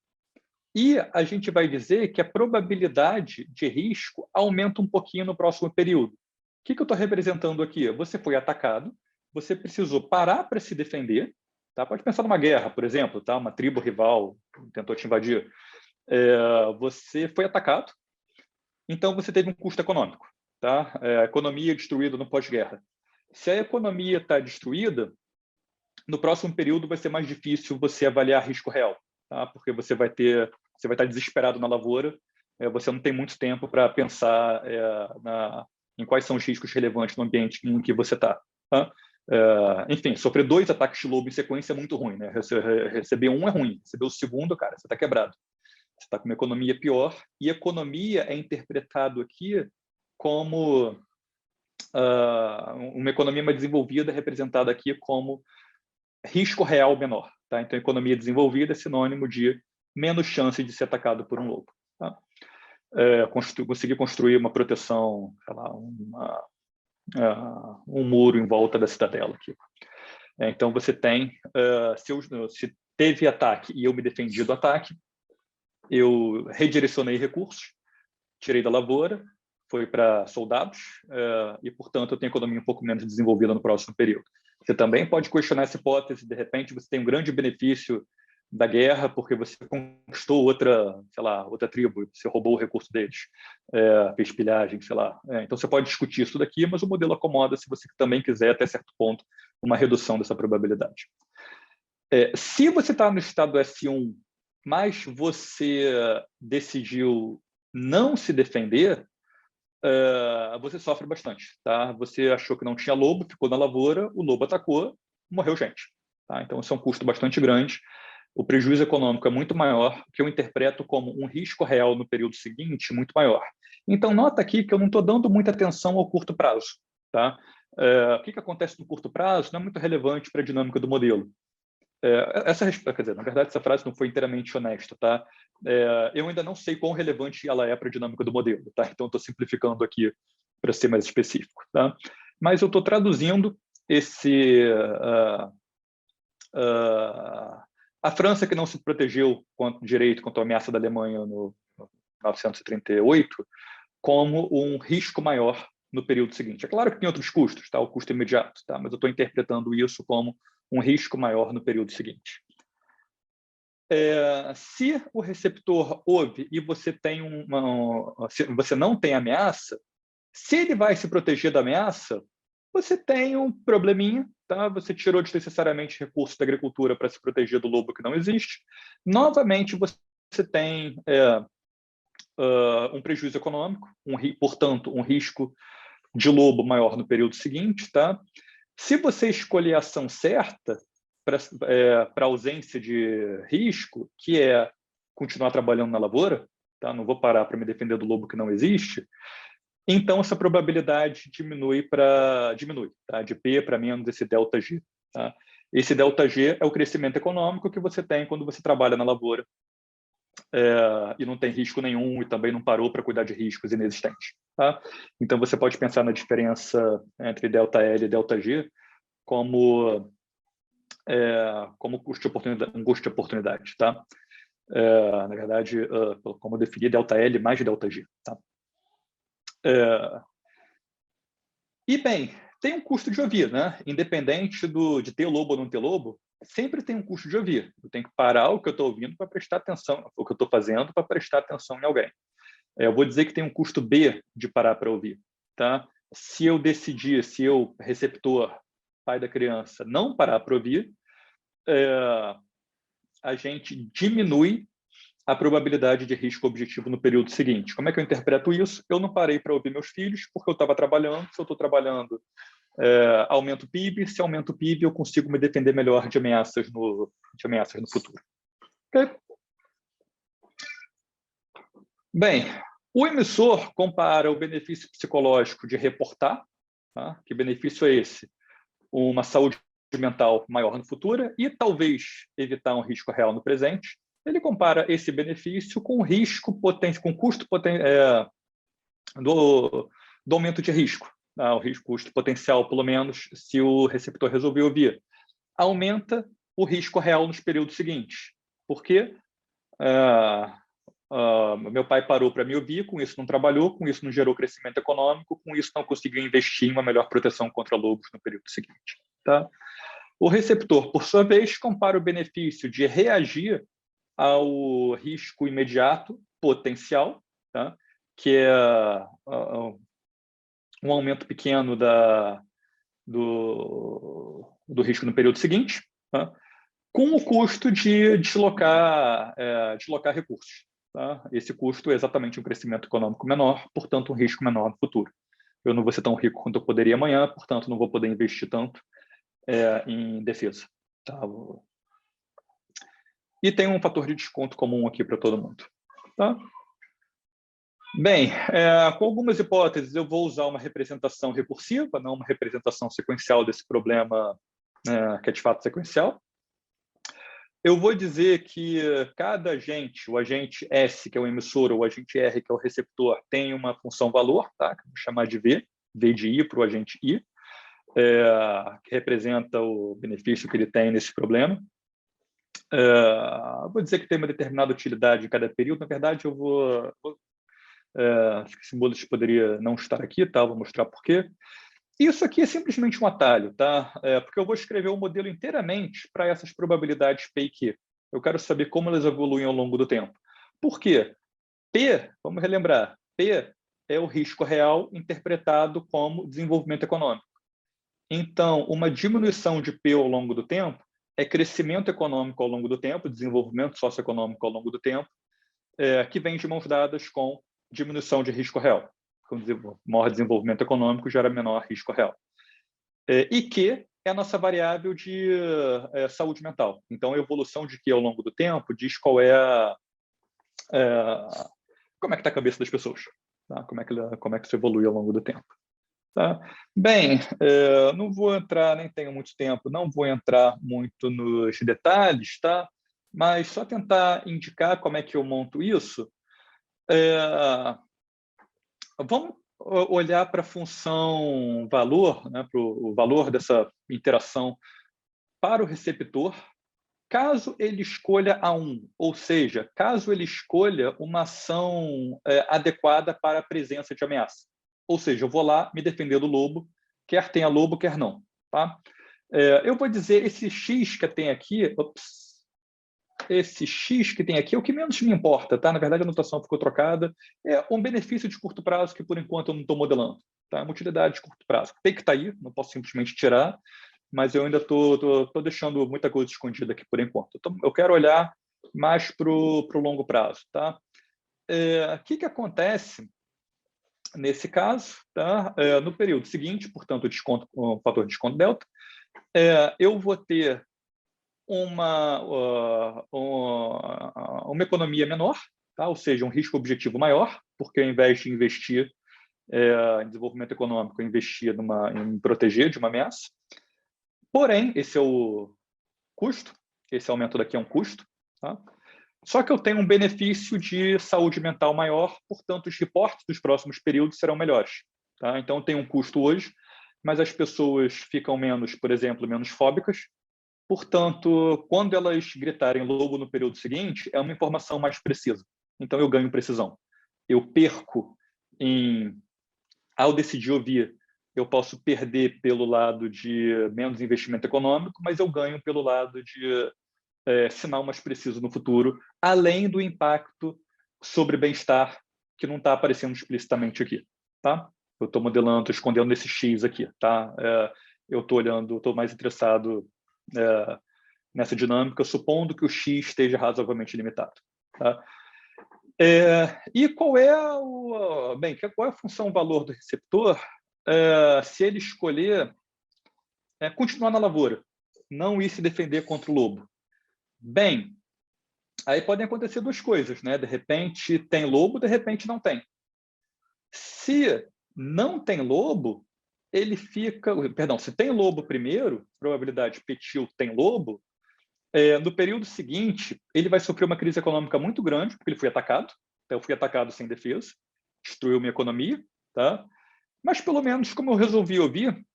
E a gente vai dizer que a probabilidade de risco aumenta um pouquinho no próximo período. O que eu estou representando aqui? Você foi atacado, você precisou parar para se defender. Tá? Pode pensar numa guerra, por exemplo, tá? Uma tribo rival tentou te invadir. Você foi atacado, então você teve um custo econômico. Tá? A economia destruída no pós-guerra. Se a economia está destruída, no próximo período vai ser mais difícil você avaliar risco real, tá? Porque você vai estar desesperado na lavoura, você não tem muito tempo para pensar em quais são os riscos relevantes no ambiente em que você está. Tá? Enfim, sofrer 2 ataques de lobo em sequência é muito ruim, né? Receber um é ruim, receber o segundo, cara, você está quebrado. Você está com uma economia pior, e economia é interpretado aqui como uma economia mais desenvolvida, representada aqui como risco real menor. Tá? Então, economia desenvolvida é sinônimo de menos chance de ser atacado por um lobo. Tá? Conseguir construir uma proteção, sei lá, um muro em volta da cidadela aqui. Então, você tem, se teve ataque e eu me defendi do ataque, eu redirecionei recursos, tirei da lavoura, foi para soldados, e, portanto, eu tenho economia um pouco menos desenvolvida no próximo período. Você também pode questionar essa hipótese, de repente você tem um grande benefício da guerra porque você conquistou outra tribo, você roubou o recurso deles, fez pilhagem, sei lá. Então você pode discutir isso daqui, mas o modelo acomoda, se você também quiser, até certo ponto, uma redução dessa probabilidade. Se você está no estado S1, mas você decidiu não se defender, você sofre bastante. Tá? Você achou que não tinha lobo, ficou na lavoura, o lobo atacou, morreu gente. Tá? Então, isso é um custo bastante grande. O prejuízo econômico é muito maior, que eu interpreto como um risco real no período seguinte muito maior. Então, nota aqui que eu não estou dando muita atenção ao curto prazo. Tá? O que acontece no curto prazo não é muito relevante para a dinâmica do modelo. Quer dizer, na verdade, essa frase não foi inteiramente honesta, tá? Eu ainda não sei quão relevante ela é para a dinâmica do modelo, tá? Então, estou simplificando aqui para ser mais específico, tá? Mas eu estou traduzindo a França, que não se protegeu direito contra a ameaça da Alemanha no 1938, como um risco maior no período seguinte. É claro que tem outros custos, tá? O custo imediato, tá? Mas eu estou interpretando isso como um risco maior no período seguinte. Se o receptor ouve e você você não tem ameaça, se ele vai se proteger da ameaça, você tem um probleminha, tá? Você tirou desnecessariamente recursos da agricultura para se proteger do lobo que não existe. Novamente, você tem um prejuízo econômico, portanto, um risco de lobo maior no período seguinte, tá? Se você escolher a ação certa para ausência de risco, que é continuar trabalhando na lavoura, tá? Não vou parar para me defender do lobo que não existe, então essa probabilidade diminui, tá? De P para menos esse delta G. Tá? Esse delta G é o crescimento econômico que você tem quando você trabalha na lavoura e não tem risco nenhum e também não parou para cuidar de riscos inexistentes. Tá? Então, você pode pensar na diferença entre delta L e delta G como custo de oportunidade. Tá? Na verdade, como eu defini delta L mais delta G. Tá? E, bem, tem um custo de ouvir, né? Independente de ter lobo ou não ter lobo, sempre tem um custo de ouvir. Eu tenho que parar o que eu estou ouvindo para prestar atenção, o que eu estou fazendo para prestar atenção em alguém. Eu vou dizer que tem um custo B de parar para ouvir. Tá? Se eu decidir, se eu, receptor, pai da criança, não parar para ouvir, a gente diminui a probabilidade de risco objetivo no período seguinte. Como é que eu interpreto isso? Eu não parei para ouvir meus filhos porque eu estava trabalhando. Se eu estou trabalhando, aumento o PIB. Se aumento o PIB, eu consigo me defender melhor de ameaças no futuro. Okay? Bem, o emissor compara o benefício psicológico de reportar. Tá? Que benefício é esse? Uma saúde mental maior no futuro e talvez evitar um risco real no presente. Ele compara esse benefício com o risco com o custo do aumento de risco. o risco custo potencial, pelo menos, se o receptor resolver ouvir. Aumenta o risco real nos períodos seguintes. Por quê? Meu pai parou para me ouvir, com isso não trabalhou, com isso não gerou crescimento econômico, com isso não conseguiu investir em uma melhor proteção contra lobos no período seguinte. Tá? O receptor, por sua vez, compara o benefício de reagir ao risco imediato potencial, tá? Que é um aumento pequeno do risco no período seguinte, tá? Com o custo de deslocar recursos. Tá? Esse custo é exatamente um crescimento econômico menor, portanto, um risco menor no futuro. Eu não vou ser tão rico quanto eu poderia amanhã, portanto, não vou poder investir tanto em defesa. Tá? E tem um fator de desconto comum aqui para todo mundo. Tá? Bem, com algumas hipóteses, eu vou usar uma representação recursiva, não uma representação sequencial desse problema que é de fato sequencial. Eu vou dizer que cada agente, o agente S, que é o emissor, ou o agente R, que é o receptor, tem uma função valor, tá? Que eu vou chamar de V de I para o agente I, que representa o benefício que ele tem nesse problema. Vou dizer que tem uma determinada utilidade em cada período. Na verdade, eu vou acho que esse modelo poderia não estar aqui, tá? Vou mostrar por quê. Isso aqui é simplesmente um atalho, tá? Porque eu vou escrever o modelo inteiramente para essas probabilidades P e Q. Eu quero saber como elas evoluem ao longo do tempo. Por quê? P, vamos relembrar, P é o risco real interpretado como desenvolvimento econômico. Então, uma diminuição de P ao longo do tempo é crescimento econômico ao longo do tempo, desenvolvimento socioeconômico ao longo do tempo, que vem de mãos dadas com diminuição de risco real. Maior desenvolvimento econômico gera menor risco real. E Q é a nossa variável de saúde mental. Então, a evolução de Q ao longo do tempo diz qual como é que está a cabeça das pessoas, tá? Como é que isso evolui ao longo do tempo. Tá? Bem, não vou entrar, nem tenho muito tempo, não vou entrar muito nos detalhes, tá? Mas só tentar indicar como é que eu monto isso. Vamos olhar para a função valor, né, para o valor dessa interação para o receptor, caso ele escolha a 1, ou seja, caso ele escolha uma ação adequada para a presença de ameaça. Ou seja, eu vou lá me defender do lobo, quer tenha lobo, quer não. Tá? Eu vou dizer, esse X que tem aqui, esse X que tem aqui é o que menos me importa, tá? Na verdade, a anotação ficou trocada. É um benefício de curto prazo que, por enquanto, eu não estou modelando. Tá? É uma utilidade de curto prazo. Tem que estar aí, não posso simplesmente tirar, mas eu ainda estou deixando muita coisa escondida aqui por enquanto. Eu quero olhar mais para o longo prazo. Tá? O que acontece nesse caso? Tá? No período seguinte, portanto, o fator de desconto delta, eu vou ter uma economia menor, tá? Ou seja, um risco objetivo maior, porque ao invés de investir em desenvolvimento econômico, eu investir em proteger de uma ameaça. Porém, esse é o custo, esse aumento daqui é um custo. Tá? Só que eu tenho um benefício de saúde mental maior, portanto, os reportes dos próximos períodos serão melhores. Tá? Então, eu tenho um custo hoje, mas as pessoas ficam menos, por exemplo, menos fóbicas. Portanto, quando elas gritarem lobo no período seguinte, é uma informação mais precisa. Então, eu ganho precisão. Eu perco ao decidir ouvir, eu posso perder pelo lado de menos investimento econômico, mas eu ganho pelo lado de sinal mais preciso no futuro, além do impacto sobre bem-estar, que não está aparecendo explicitamente aqui. Tá? Eu estou modelando, estou escondendo esse X aqui. Tá? Eu estou mais interessado nessa dinâmica, supondo que o X esteja razoavelmente limitado. Tá? E qual é a função valor do receptor se ele escolher continuar na lavoura, não ir se defender contra o lobo? Bem, aí podem acontecer duas coisas, né? De repente tem lobo, de repente não tem. Se não tem lobo, ele fica... Perdão, se tem lobo primeiro, probabilidade Petil tem lobo, no período seguinte, ele vai sofrer uma crise econômica muito grande, porque ele foi atacado. Então, eu fui atacado sem defesa, destruiu minha economia. Tá? Mas, pelo menos, como eu resolvi ouvir,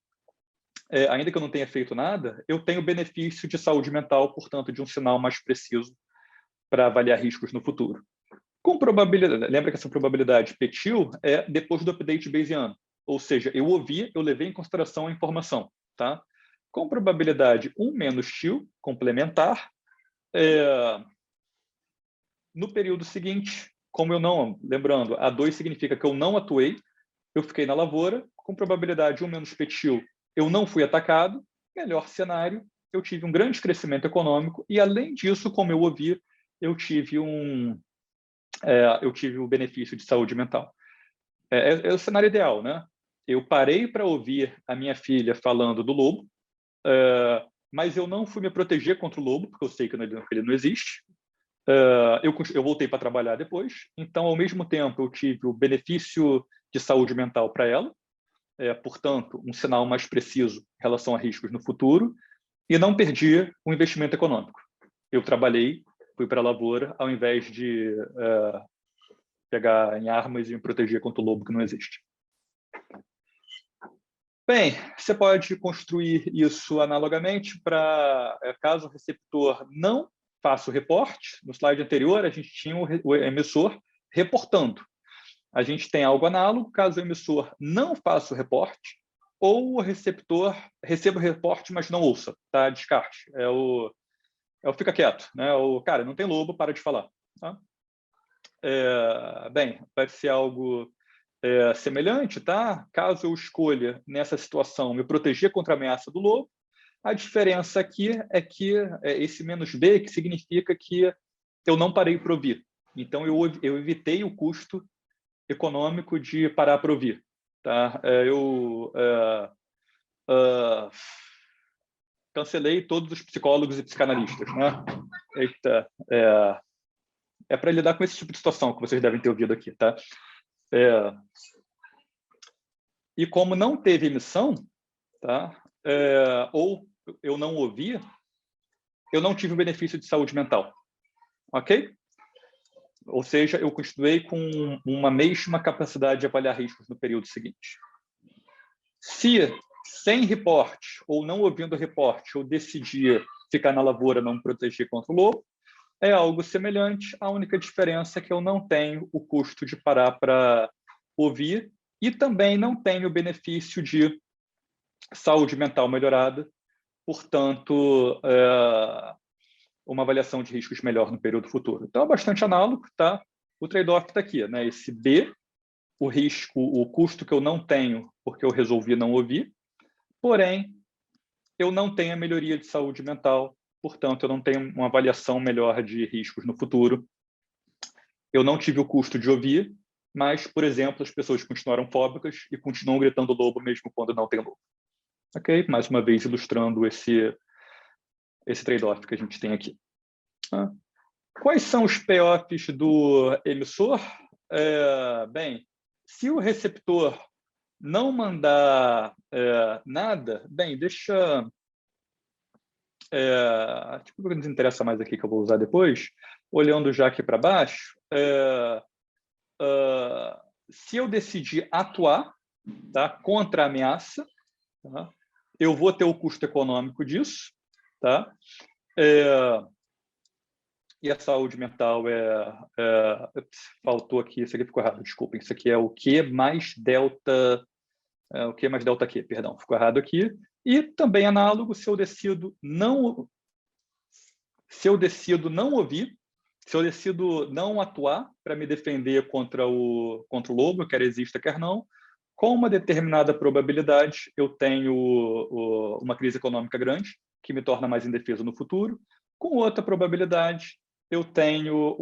ainda que eu não tenha feito nada, eu tenho benefício de saúde mental, portanto, de um sinal mais preciso para avaliar riscos no futuro. Com probabilidade, lembra que essa probabilidade petil é depois do update Bayesiano, ou seja, eu ouvi, eu levei em consideração a informação, tá? Com probabilidade 1 menos til complementar, no período seguinte, como eu não, lembrando, A2 significa que eu não atuei, eu fiquei na lavoura, com probabilidade 1 menos petil, eu não fui atacado, melhor cenário, eu tive um grande crescimento econômico e, além disso, como eu ouvi, eu tive o benefício de saúde mental. É o cenário ideal, né? Eu parei para ouvir a minha filha falando do lobo, mas eu não fui me proteger contra o lobo, porque eu sei que ele não existe. Eu voltei para trabalhar depois, então, ao mesmo tempo, eu tive o benefício de saúde mental para ela, portanto, um sinal mais preciso em relação a riscos no futuro, e não perdi o investimento econômico. Eu trabalhei, fui para a lavoura, ao invés de pegar em armas e me proteger contra o lobo que não existe. Bem, você pode construir isso analogamente para caso o receptor não faça o reporte. No slide anterior, a gente tinha o emissor reportando. A gente tem algo análogo caso o emissor não faça o reporte ou o receptor receba o reporte, mas não ouça, tá? Descarte. É o fica quieto, né? Cara, não tem lobo, para de falar. Tá? Bem, vai ser algo semelhante, tá? Caso eu escolha, nessa situação, me proteger contra a ameaça do lobo, a diferença aqui é que esse menos B, que significa que eu não parei para ouvir. Então, eu evitei o custo econômico de parar para ouvir. Tá? Eu cancelei todos os psicólogos e psicanalistas. Né? Eita, para lidar com esse tipo de situação que vocês devem ter ouvido aqui. Tá? E como não teve emissão, tá? Ou eu não ouvi, eu não tive o benefício de saúde mental. Ok? Ou seja, eu continuei com uma mesma capacidade de avaliar riscos no período seguinte. Se, sem reporte, ou não ouvindo reporte, eu decidir ficar na lavoura, não me proteger contra o lobo, é algo semelhante. A única diferença é que eu não tenho o custo de parar para ouvir e também não tenho o benefício de saúde mental melhorada, portanto, uma avaliação de riscos melhor no período futuro. Então, é bastante análogo, tá? O trade-off está aqui, né? Esse B, o risco, o custo que eu não tenho porque eu resolvi não ouvir, porém, eu não tenho a melhoria de saúde mental, portanto, eu não tenho uma avaliação melhor de riscos no futuro. Eu não tive o custo de ouvir, mas, por exemplo, as pessoas continuaram fóbicas e continuam gritando lobo mesmo quando não tem lobo. Ok? Mais uma vez, ilustrando esse trade-off que a gente tem aqui. Quais são os payoffs do emissor? Bem, se o receptor não mandar nada, bem, deixa... tipo, o que nos interessa mais aqui, que eu vou usar depois, olhando já aqui para baixo, se eu decidir atuar, tá, contra a ameaça, tá, eu vou ter o custo econômico disso, tá? E a saúde mental faltou aqui, isso aqui ficou errado, desculpem, isso aqui é o Q mais delta, o Q mais delta Q, perdão, ficou errado aqui. E também análogo, se eu decido não ouvir, se eu decido não atuar para me defender contra o lobo, quer exista, quer não, com uma determinada probabilidade, eu tenho uma crise econômica grande, que me torna mais indefeso no futuro. Com outra probabilidade, eu tenho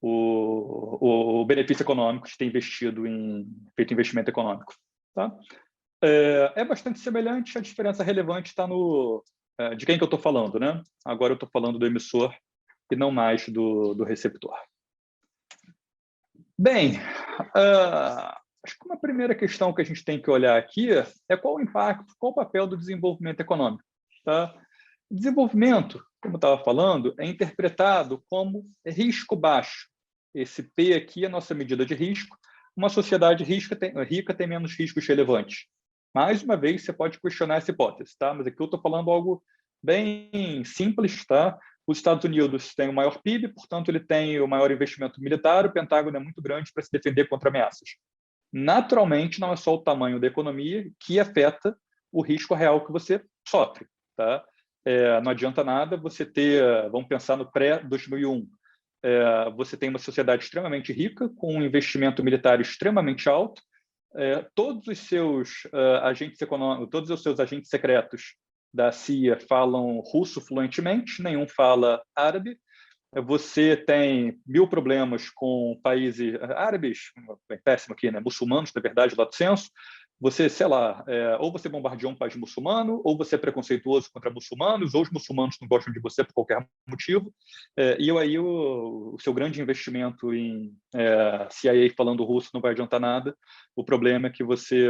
o benefício econômico de ter feito investimento econômico. Tá? É bastante semelhante, a diferença relevante está de quem que eu estou falando. Né? Agora eu estou falando do emissor e não mais do receptor. Bem, acho que uma primeira questão que a gente tem que olhar aqui é qual o impacto, qual o papel do desenvolvimento econômico. Tá? O desenvolvimento, como eu estava falando, é interpretado como risco baixo. Esse P aqui é a nossa medida de risco. Uma sociedade rica tem menos riscos relevantes. Mais uma vez, você pode questionar essa hipótese, tá? Mas aqui eu estou falando algo bem simples, tá? Os Estados Unidos têm o maior PIB, portanto, ele tem o maior investimento militar, o Pentágono é muito grande para se defender contra ameaças. Naturalmente, não é só o tamanho da economia que afeta o risco real que você sofre, tá? Não adianta nada você ter, vamos pensar no pré-2001, você tem uma sociedade extremamente rica, com um investimento militar extremamente alto, todos os seus agentes econômicos, todos os seus agentes secretos da CIA falam russo fluentemente, nenhum fala árabe. Você tem 1000 problemas com países árabes, péssimo aqui, né? Muçulmanos, na verdade, lato sensu. Você, sei lá, ou você bombardeou um país muçulmano, ou você é preconceituoso contra muçulmanos, ou os muçulmanos não gostam de você por qualquer motivo. E aí o seu grande investimento em CIA falando russo não vai adiantar nada. O problema é que você,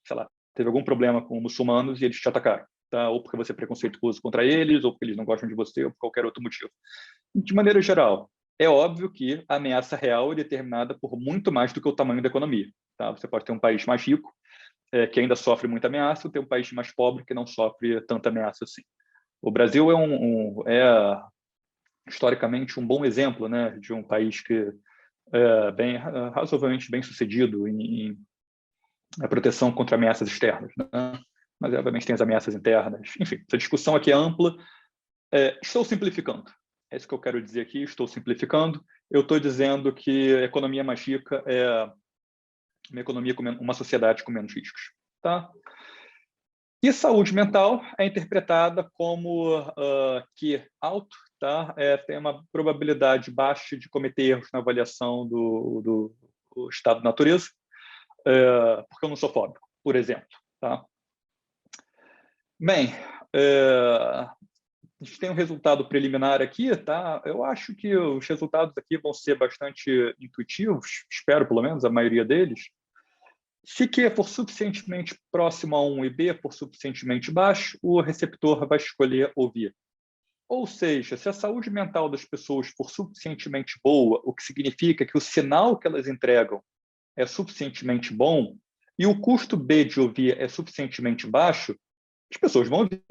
sei lá, teve algum problema com muçulmanos e eles te atacaram. Tá? Ou porque você é preconceituoso contra eles, ou porque eles não gostam de você, ou por qualquer outro motivo. De maneira geral, é óbvio que a ameaça real é determinada por muito mais do que o tamanho da economia. Tá? Você pode ter um país mais rico, que ainda sofre muita ameaça, ou ter um país mais pobre que não sofre tanta ameaça assim. O Brasil é historicamente um bom exemplo, né, de um país que é razoavelmente bem sucedido em proteção contra ameaças externas, né? Mas obviamente tem as ameaças internas. Enfim, essa discussão aqui é ampla. Estou simplificando. É isso que eu quero dizer aqui, estou simplificando. Eu estou dizendo que a economia mais rica é uma sociedade com menos riscos. Tá? E saúde mental é interpretada como que alto, tá? Tem uma probabilidade baixa de cometer erros na avaliação do estado de natureza, porque eu não sou fóbico, por exemplo. Tá? Bem, a gente tem um resultado preliminar aqui, tá? Eu acho que os resultados aqui vão ser bastante intuitivos, espero pelo menos a maioria deles. Se Q for suficientemente próximo a 1 e B for suficientemente baixo, o receptor vai escolher ouvir. Ou seja, se a saúde mental das pessoas for suficientemente boa, o que significa que o sinal que elas entregam é suficientemente bom, e o custo B de ouvir é suficientemente baixo, as pessoas vão ouvir,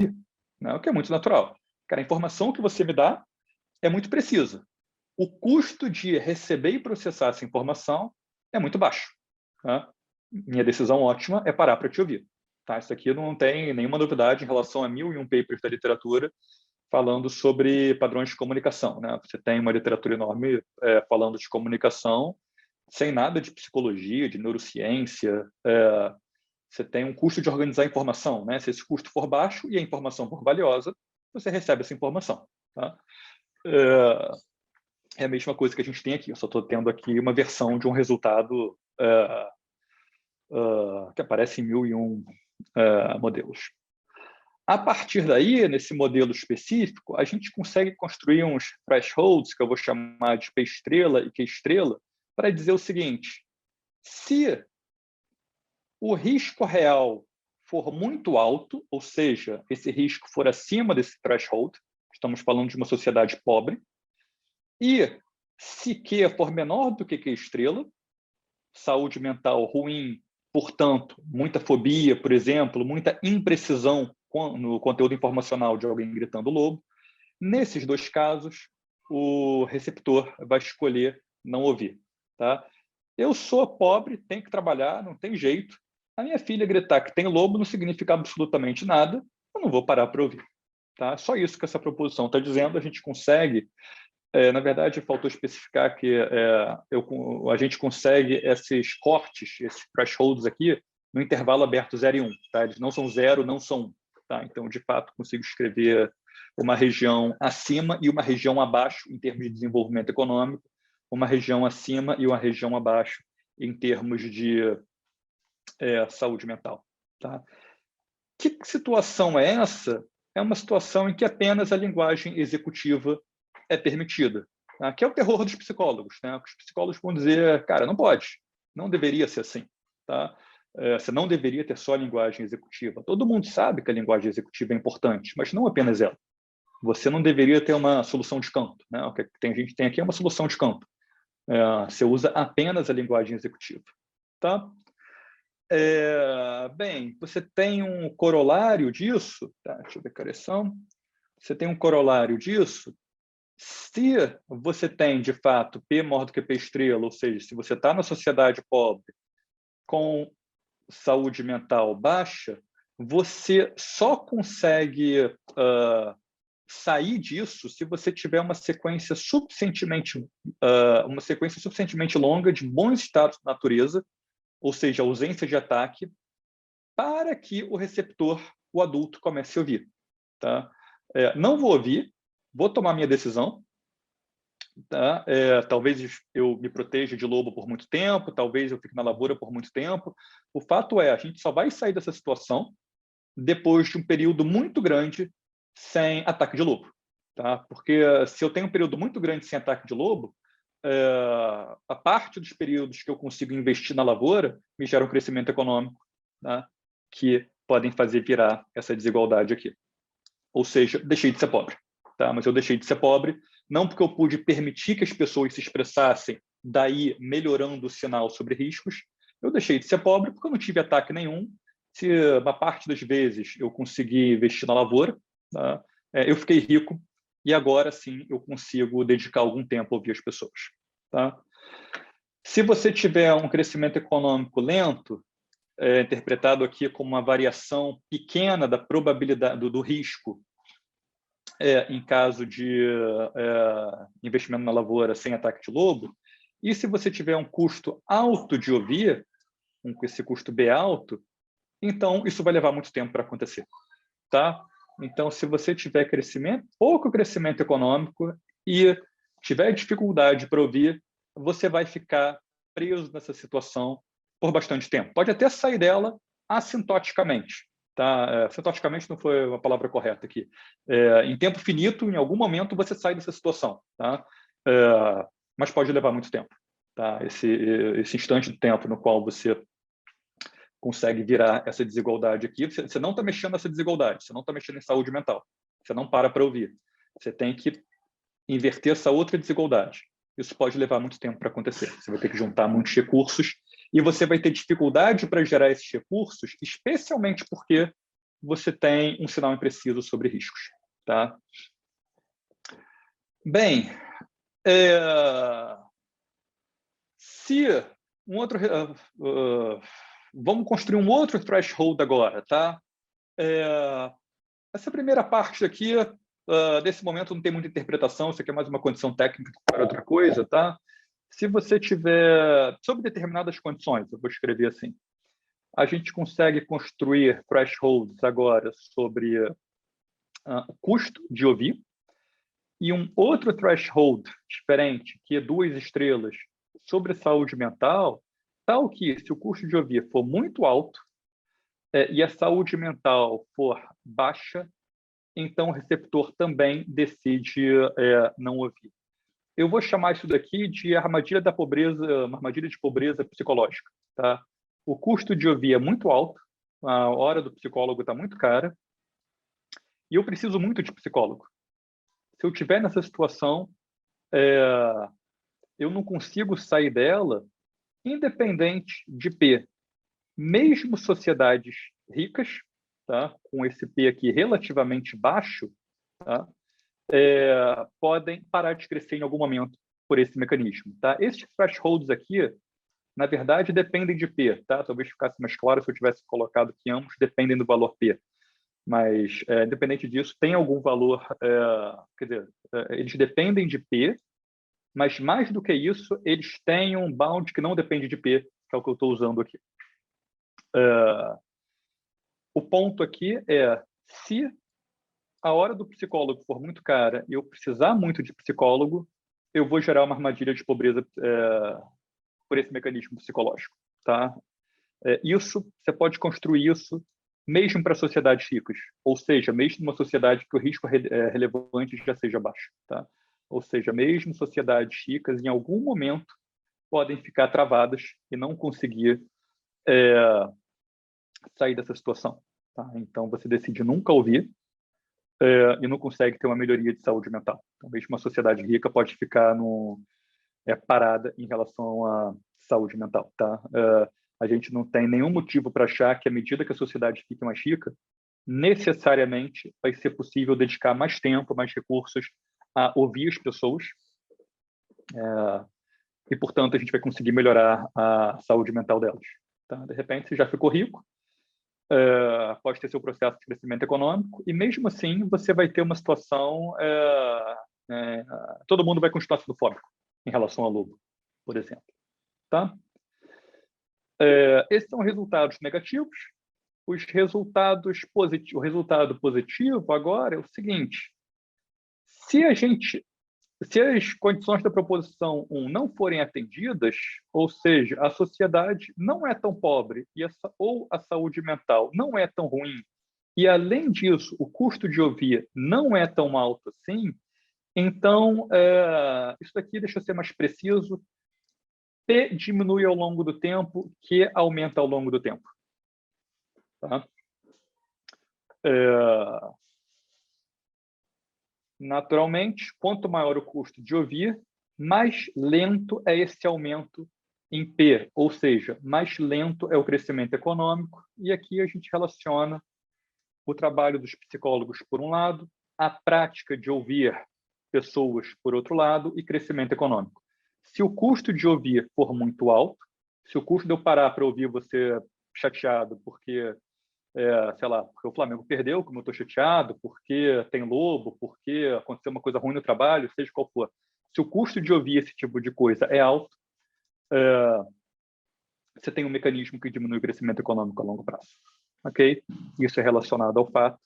né? O que é muito natural. Cara, a informação que você me dá é muito precisa. O custo de receber e processar essa informação é muito baixo. Tá? Minha decisão ótima é parar para te ouvir. Tá? Isso aqui não tem nenhuma novidade em relação a 1001 papers da literatura falando sobre padrões de comunicação. Né? Você tem uma literatura enorme falando de comunicação sem nada de psicologia, de neurociência. Você tem um custo de organizar a informação. Né? Se esse custo for baixo e a informação for valiosa, você recebe essa informação. Tá? É a mesma coisa que a gente tem aqui. Eu só estou tendo aqui uma versão de um resultado que aparece em 1001 modelos. A partir daí, nesse modelo específico, a gente consegue construir uns thresholds, que eu vou chamar de P estrela e Q estrela, para dizer o seguinte: se o risco real for muito alto, ou seja, esse risco for acima desse threshold, estamos falando de uma sociedade pobre, e se Q for menor do que Q estrela, saúde mental ruim, portanto, muita fobia, por exemplo, muita imprecisão no conteúdo informacional de alguém gritando lobo, nesses dois casos, o receptor vai escolher não ouvir. Tá? Eu sou pobre, tenho que trabalhar, não tem jeito. A minha filha gritar que tem lobo não significa absolutamente nada, eu não vou parar para ouvir. Tá? Só isso que essa proposição está dizendo, a gente consegue. Na verdade, faltou especificar que a gente consegue esses cortes, esses thresholds aqui, no intervalo aberto 0 e 1. Tá? Eles não são 0, não são 1. Tá? Então, de fato, consigo escrever uma região acima e uma região abaixo em termos de desenvolvimento econômico, uma região acima e uma região abaixo em termos de saúde mental. Tá? Que situação é essa? É uma situação em que apenas a linguagem executiva é permitida, tá? Que é o terror dos psicólogos. Né? Os psicólogos vão dizer, cara, não pode, não deveria ser assim. Tá? Você não deveria ter só a linguagem executiva. Todo mundo sabe que a linguagem executiva é importante, mas não apenas ela. Você não deveria ter uma solução de campo. Né? O que a gente tem aqui é uma solução de campo. Você usa apenas a linguagem executiva. Tá? Bem, você tem um corolário disso. Tá? Deixa eu ver a correção. Você tem um corolário disso. Se você tem, de fato, P maior do que P estrela, ou seja, se você está na sociedade pobre com saúde mental baixa, você só consegue sair disso se você tiver uma sequência suficientemente longa de bons estados da natureza, ou seja, ausência de ataque, para que o receptor, o adulto, comece a ouvir. Tá? Não vou ouvir, vou tomar minha decisão. Tá? Talvez eu me proteja de lobo por muito tempo, talvez eu fique na lavoura por muito tempo. O fato é, a gente só vai sair dessa situação depois de um período muito grande sem ataque de lobo. Tá? Porque se eu tenho um período muito grande sem ataque de lobo, a parte dos períodos que eu consigo investir na lavoura me gera um crescimento econômico, tá? Que podem fazer virar essa desigualdade aqui. Ou seja, deixei de ser pobre. Tá? Mas eu deixei de ser pobre não porque eu pude permitir que as pessoas se expressassem, daí melhorando o sinal sobre riscos. Eu deixei de ser pobre porque eu não tive ataque nenhum. Se uma parte das vezes eu consegui investir na lavoura, tá? Eu fiquei rico e agora sim eu consigo dedicar algum tempo a ouvir as pessoas. Tá? Se você tiver um crescimento econômico lento, interpretado aqui como uma variação pequena da probabilidade do risco em caso de investimento na lavoura sem ataque de lobo, e se você tiver um custo alto de ouvir, com esse custo B alto, então isso vai levar muito tempo para acontecer. Tá? Então, se você tiver pouco crescimento econômico e tiver dificuldade para ouvir, você vai ficar preso nessa situação por bastante tempo. Pode até sair dela assintoticamente. Tá? Assintoticamente não foi a palavra correta aqui. Em tempo finito, em algum momento, você sai dessa situação. Tá? Mas pode levar muito tempo. Tá? Esse instante de tempo no qual você consegue virar essa desigualdade aqui. Você não está mexendo nessa desigualdade, você não está mexendo em saúde mental. Você não para ouvir. Você tem que inverter essa outra desigualdade. Isso pode levar muito tempo para acontecer. Você vai ter que juntar muitos recursos e você vai ter dificuldade para gerar esses recursos, especialmente porque você tem um sinal impreciso sobre riscos. Tá? Bem, se um outro... vamos construir um outro threshold agora. Tá? Essa primeira parte aqui, nesse momento, não tem muita interpretação, isso aqui é mais uma condição técnica para outra coisa. Tá? Se você tiver, sob determinadas condições, eu vou escrever assim, a gente consegue construir thresholds agora sobre o custo de ouvir e um outro threshold diferente, que é 2 estrelas, sobre saúde mental, tal que, se o custo de ouvir for muito alto e a saúde mental for baixa, então o receptor também decide não ouvir. Eu vou chamar isso daqui de armadilha da pobreza, uma armadilha de pobreza psicológica. Tá? O custo de ouvir é muito alto, a hora do psicólogo está muito cara, e eu preciso muito de psicólogo. Se eu estiver nessa situação, eu não consigo sair dela, independente de P. Mesmo sociedades ricas, tá? Com esse P aqui relativamente baixo, tá? Podem parar de crescer em algum momento por esse mecanismo. Tá? Esses thresholds aqui, na verdade, dependem de P. Tá? Talvez ficasse mais claro se eu tivesse colocado que ambos dependem do valor P. Mas, independente disso, tem algum valor... quer dizer, eles dependem de P, mas, mais do que isso, eles têm um bound que não depende de P, que é o que eu estou usando aqui. O ponto aqui é, se a hora do psicólogo for muito cara e eu precisar muito de psicólogo, eu vou gerar uma armadilha de pobreza por esse mecanismo psicológico. Tá? Você pode construir isso mesmo para sociedades ricas, ou seja, mesmo numa sociedade que o risco relevante já seja baixo. Tá? Ou seja, mesmo sociedades ricas, em algum momento, podem ficar travadas e não conseguir sair dessa situação. Tá? Então, você decide nunca ouvir e não consegue ter uma melhoria de saúde mental. Então, mesmo uma sociedade rica pode ficar parada em relação à saúde mental. Tá? A gente não tem nenhum motivo para achar que, à medida que a sociedade fique mais rica, necessariamente vai ser possível dedicar mais tempo, mais recursos a ouvir as pessoas, e, portanto, a gente vai conseguir melhorar a saúde mental delas. Tá? De repente, você já ficou rico, pode ter seu processo de crescimento econômico, e mesmo assim você vai ter uma situação, todo mundo vai continuar sendo fóbico em relação ao lobo, por exemplo. Tá? Esses são resultados negativos. Os resultados positivos, o resultado positivo agora é o seguinte: se as condições da proposição 1 não forem atendidas, ou seja, a sociedade não é tão pobre ou a saúde mental não é tão ruim, e, além disso, o custo de ouvir não é tão alto assim, então, isso daqui, deixa eu ser mais preciso, P diminui ao longo do tempo, Q aumenta ao longo do tempo. Tá? Naturalmente, quanto maior o custo de ouvir, mais lento é esse aumento em P, ou seja, mais lento é o crescimento econômico, e aqui a gente relaciona o trabalho dos psicólogos, por um lado, a prática de ouvir pessoas, por outro lado, e crescimento econômico. Se o custo de ouvir for muito alto, se o custo de eu parar para ouvir você chateado porque sei lá, porque o Flamengo perdeu, como eu estou chateado, porque tem lobo, porque aconteceu uma coisa ruim no trabalho, seja qual for. Se o custo de ouvir esse tipo de coisa é alto, você tem um mecanismo que diminui o crescimento econômico a longo prazo. Ok? Isso é relacionado ao fato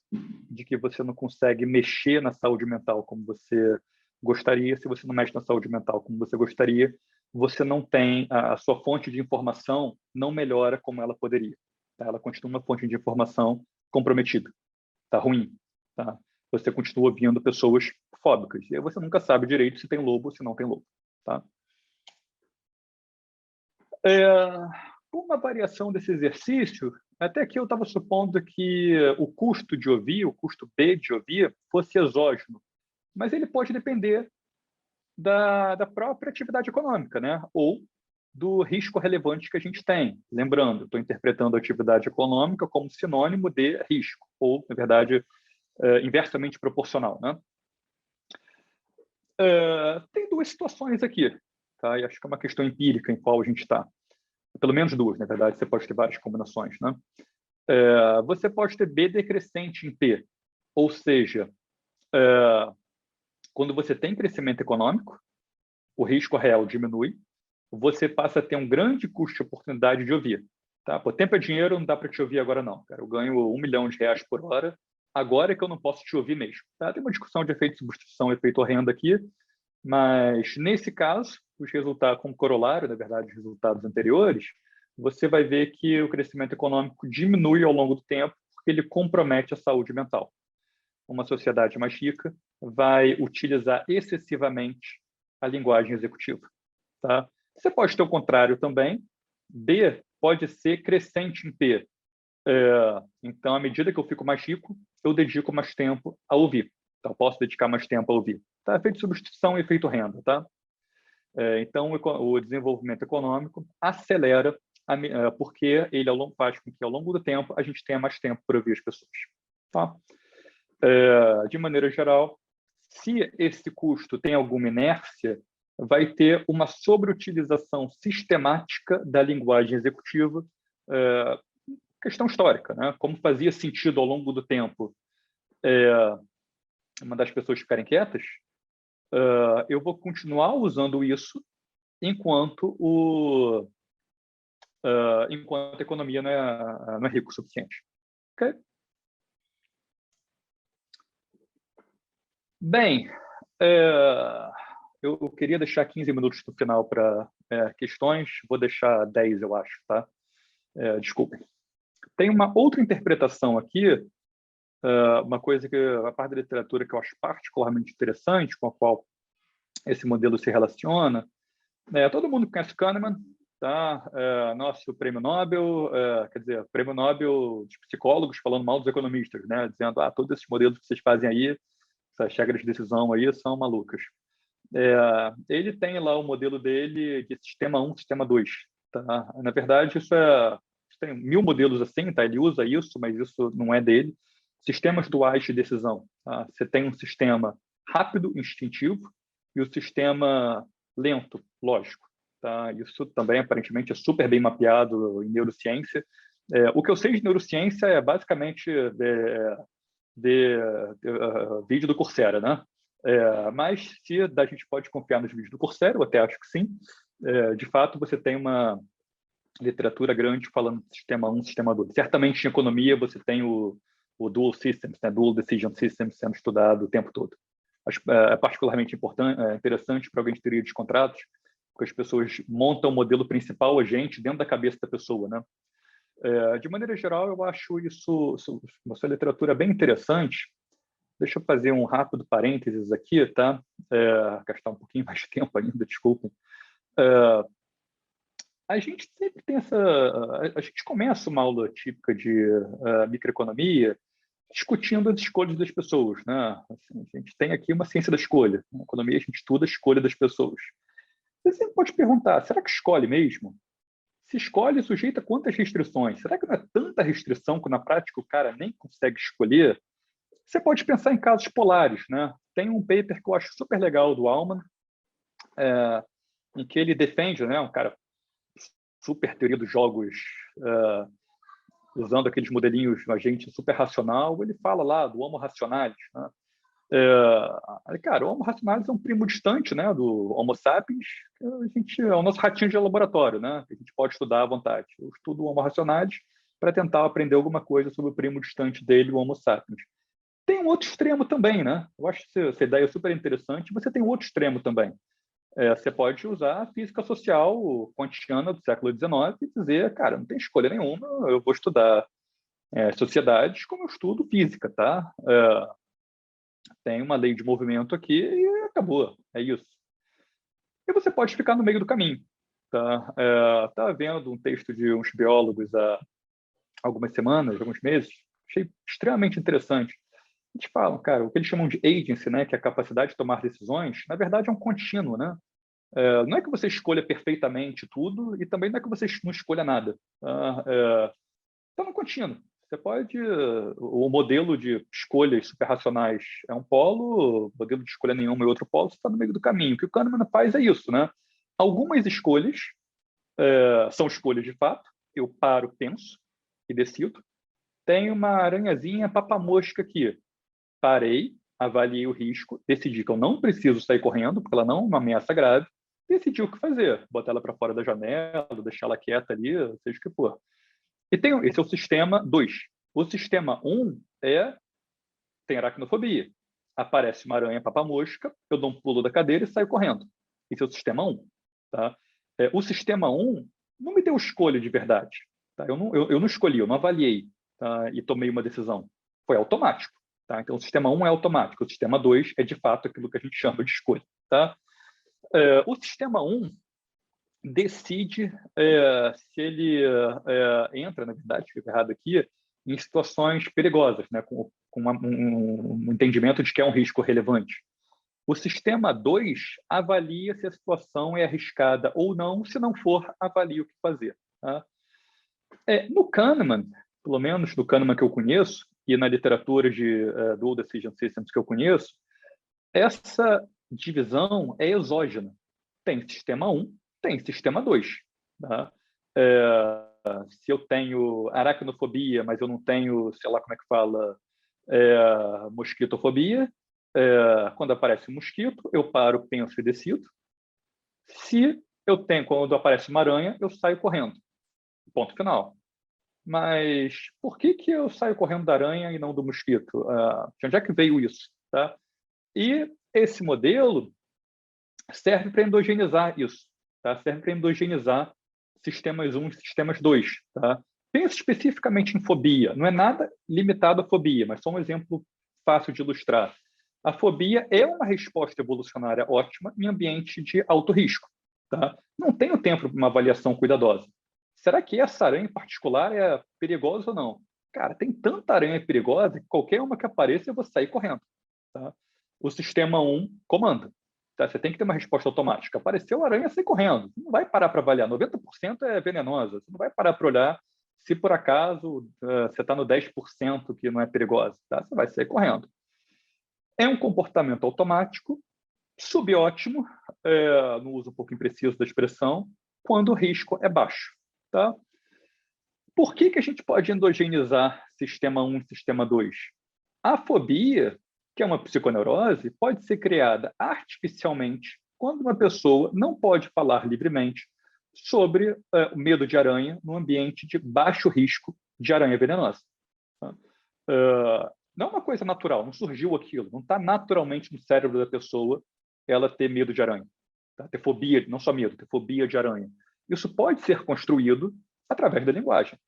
de que você não consegue mexer na saúde mental como você gostaria. Se você não mexe na saúde mental como você gostaria, você não tem, a sua fonte de informação não melhora como ela poderia. Ela continua uma fonte de informação comprometida, tá ruim, tá? Você continua ouvindo pessoas fóbicas, e aí você nunca sabe direito se tem lobo ou se não tem lobo, tá? Uma variação desse exercício, até aqui eu estava supondo que o custo de ouvir, o custo B de ouvir, fosse exógeno, mas ele pode depender da própria atividade econômica, né? Ou do risco relevante que a gente tem. Lembrando, estou interpretando a atividade econômica como sinônimo de risco, ou, na verdade, inversamente proporcional. Né? Tem duas situações aqui, tá? E acho que é uma questão empírica em qual a gente está. Pelo menos duas, na verdade, você pode ter várias combinações. Né? Você pode ter B decrescente em P, ou seja, quando você tem crescimento econômico, o risco real diminui, você passa a ter um grande custo de oportunidade de ouvir. Tá? Pô, tempo é dinheiro, não dá para te ouvir agora não. Cara. Eu ganho R$1 milhão por hora, agora é que eu não posso te ouvir mesmo. Tá? Tem uma discussão de efeito de substituição e efeito renda aqui, mas nesse caso, os resultados, como corolário, na verdade, os resultados anteriores, você vai ver que o crescimento econômico diminui ao longo do tempo porque ele compromete a saúde mental. Uma sociedade mais rica vai utilizar excessivamente a linguagem executiva. Tá? Você pode ter o contrário também. B pode ser crescente em P. Então, à medida que eu fico mais rico, eu dedico mais tempo a ouvir. Então, eu posso dedicar mais tempo a ouvir. Tá? Efeito substituição e efeito renda. Tá? Então, o desenvolvimento econômico acelera, porque ele faz com que, ao longo do tempo, a gente tenha mais tempo para ouvir as pessoas. Tá? De maneira geral, se esse custo tem alguma inércia, vai ter uma sobreutilização sistemática da linguagem executiva, questão histórica, né? Como fazia sentido ao longo do tempo mandar as pessoas ficarem quietas, eu vou continuar usando isso enquanto a economia não é rica o suficiente. Ok? Bem, eu queria deixar 15 minutos no final para questões, vou deixar 10, eu acho, tá? Desculpem. Tem uma outra interpretação aqui, uma coisa que a parte da literatura que eu acho particularmente interessante, com a qual esse modelo se relaciona. Todo mundo conhece Kahneman, tá? Nosso prêmio Nobel, quer dizer, prêmio Nobel de psicólogos falando mal dos economistas, né? Dizendo, todos esses modelos que vocês fazem aí, essas regras de decisão aí são malucas. Ele tem lá o modelo dele de sistema 1, sistema 2. Tá? Na verdade, tem 1000 modelos assim, tá? Ele usa isso, mas isso não é dele. Sistemas duais de decisão. Tá? Você tem um sistema rápido, instintivo, e o sistema lento, lógico. Tá? Isso também, aparentemente, é super bem mapeado em neurociência. O que eu sei de neurociência é basicamente vídeo do Coursera, né? Mas se a gente pode confiar nos vídeos do Coursera, eu até acho que sim. De fato, você tem uma literatura grande falando de sistema 1, sistema 2. Certamente em economia você tem o Dual Systems, né? Dual Decision Systems sendo estudado o tempo todo. Acho particularmente interessante para alguém de teoria de contratos, porque as pessoas montam o modelo principal agente dentro da cabeça da pessoa, né? De maneira geral, eu acho uma sua literatura bem interessante. Deixa eu fazer um rápido parênteses aqui, tá? Gastar um pouquinho mais de tempo ainda, desculpem. A gente sempre tem a gente começa uma aula típica de microeconomia discutindo as escolhas das pessoas, né? Assim, a gente tem aqui uma ciência da escolha. Na economia, a gente estuda a escolha das pessoas. Você sempre pode perguntar, será que escolhe mesmo? Se escolhe, sujeita a quantas restrições? Será que não é tanta restrição que na prática o cara nem consegue escolher? Você pode pensar em casos polares, né? Tem um paper que eu acho super legal do Aumann, em que ele defende, né, um cara super teoria dos jogos, usando aqueles modelinhos de agente super racional, ele fala lá do Homo rationalis, né? Cara, o Homo rationalis é um primo distante, né, do Homo sapiens. É o nosso ratinho de laboratório, né? Que a gente pode estudar à vontade. Eu estudo o Homo rationalis para tentar aprender alguma coisa sobre o primo distante dele, o Homo sapiens. Tem um outro extremo também, né? Eu acho essa ideia super interessante. Você tem um outro extremo também. Você pode usar a física social kantiana do século XIX e dizer, cara, não tem escolha nenhuma, eu vou estudar sociedades como eu estudo física, tá? Tem uma lei de movimento aqui e acabou, é isso. E você pode ficar no meio do caminho, tá? Estava vendo um texto de uns biólogos há algumas semanas, alguns meses, achei extremamente interessante. Eles falam, cara, o que eles chamam de agency, né, que é a capacidade de tomar decisões, na verdade é um contínuo, né? Não é que você escolha perfeitamente tudo e também não é que você não escolha nada. Está no contínuo. Você pode... O modelo de escolhas superracionais é um polo, o modelo de escolha nenhuma é outro polo, você está no meio do caminho. O que o Kahneman faz é isso, né? Algumas escolhas são escolhas de fato, eu paro, penso e decido. Tem uma aranhazinha papamosca aqui. Parei, avaliei o risco, decidi que eu não preciso sair correndo, porque ela não é uma ameaça grave, decidi o que fazer, botar ela para fora da janela, deixar ela quieta ali, seja o que for. E esse é o sistema 2. O sistema 1 tem aracnofobia. Aparece uma aranha papamosca, eu dou um pulo da cadeira e saio correndo. Esse é o sistema 1. Tá? O sistema 1 não me deu escolha de verdade. Tá? Eu não escolhi, eu não avaliei, tá? E tomei uma decisão. Foi automático. Tá? Então, o sistema 1 é automático. O sistema 2 é, de fato, aquilo que a gente chama de escolha. Tá? O sistema 1 decide se ele entra, na verdade, fica errado aqui, em situações perigosas, né? com um entendimento de que é um risco relevante. O sistema 2 avalia se a situação é arriscada ou não, se não for, avalia o que fazer. Tá? No Kahneman, pelo menos no Kahneman que eu conheço, e na literatura de Dual Decision Systems que eu conheço, essa divisão é exógena. Tem sistema 1, tem sistema 2. Tá? Se eu tenho aracnofobia, mas eu não tenho, sei lá como é que fala, mosquitofobia, quando aparece um mosquito, eu paro, penso e decido. Se eu tenho, quando aparece uma aranha, eu saio correndo. Ponto final. Mas por que eu saio correndo da aranha e não do mosquito? De onde é que veio isso? Tá? E esse modelo serve para endogenizar isso. Tá? Serve para endogenizar sistemas 1 e sistemas 2. Tá? Pensa especificamente em fobia. Não é nada limitado à fobia, mas só um exemplo fácil de ilustrar. A fobia é uma resposta evolucionária ótima em ambiente de alto risco. Tá? Não tenho tempo para uma avaliação cuidadosa. Será que essa aranha em particular é perigosa ou não? Cara, tem tanta aranha perigosa que qualquer uma que apareça eu vou sair correndo. Tá? O sistema 1 comanda. Tá? Você tem que ter uma resposta automática. Apareceu a aranha, sai correndo. Você não vai parar para avaliar. 90% é venenosa. Você não vai parar para olhar se, por acaso, você está no 10% que não é perigosa. Tá? Você vai sair correndo. É um comportamento automático, subótimo, no uso um pouco impreciso da expressão, quando o risco é baixo. Tá? Por que a gente pode endogenizar sistema 1 e sistema 2? A fobia, que é uma psiconeurose, pode ser criada artificialmente quando uma pessoa não pode falar livremente sobre o medo de aranha no ambiente de baixo risco de aranha venenosa. Tá? Não é uma coisa natural, não surgiu aquilo, não está naturalmente no cérebro da pessoa ela ter medo de aranha, tá? Ter fobia, não só medo, ter fobia de aranha. Isso pode ser construído através da linguagem.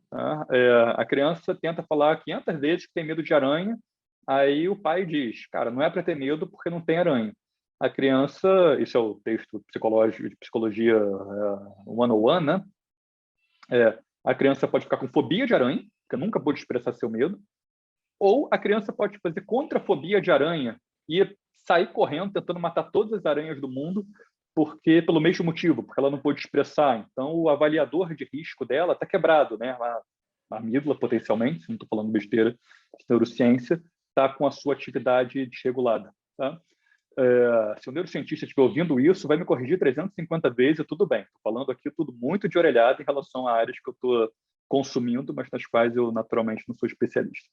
Tá? A criança tenta falar 500 vezes que tem medo de aranha, aí o pai diz, cara, não é para ter medo porque não tem aranha. A criança, isso é o texto psicológico de psicologia 101, né? A criança pode ficar com fobia de aranha, porque nunca pôde expressar seu medo, ou a criança pode fazer contrafobia de aranha e sair correndo tentando matar todas as aranhas do mundo pelo mesmo motivo, porque ela não pôde expressar. Então, o avaliador de risco dela está quebrado, né? A amígdala, potencialmente, se não estou falando besteira de neurociência, está com a sua atividade desregulada. Tá? Se o neurocientista estiver ouvindo isso, vai me corrigir 350 vezes e tudo bem. Estou falando aqui tudo muito de orelhada em relação a áreas que eu estou consumindo, mas nas quais eu naturalmente não sou especialista.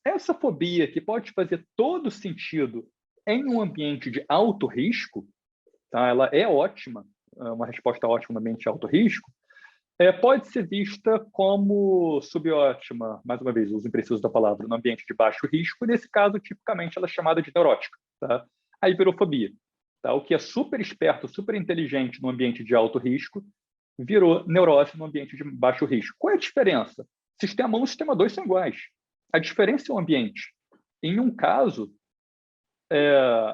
Essa fobia, que pode fazer todo sentido em um ambiente de alto risco, tá? Ela é ótima, uma resposta ótima no ambiente de alto risco, pode ser vista como subótima, mais uma vez, uso impreciso da palavra, no ambiente de baixo risco, e nesse caso, tipicamente, ela é chamada de neurótica, tá? A hiperofobia. Tá? O que é super esperto, super inteligente no ambiente de alto risco, virou neurose no ambiente de baixo risco. Qual é a diferença? Sistema 1 e sistema 2 são iguais. A diferença é o ambiente. Em um caso,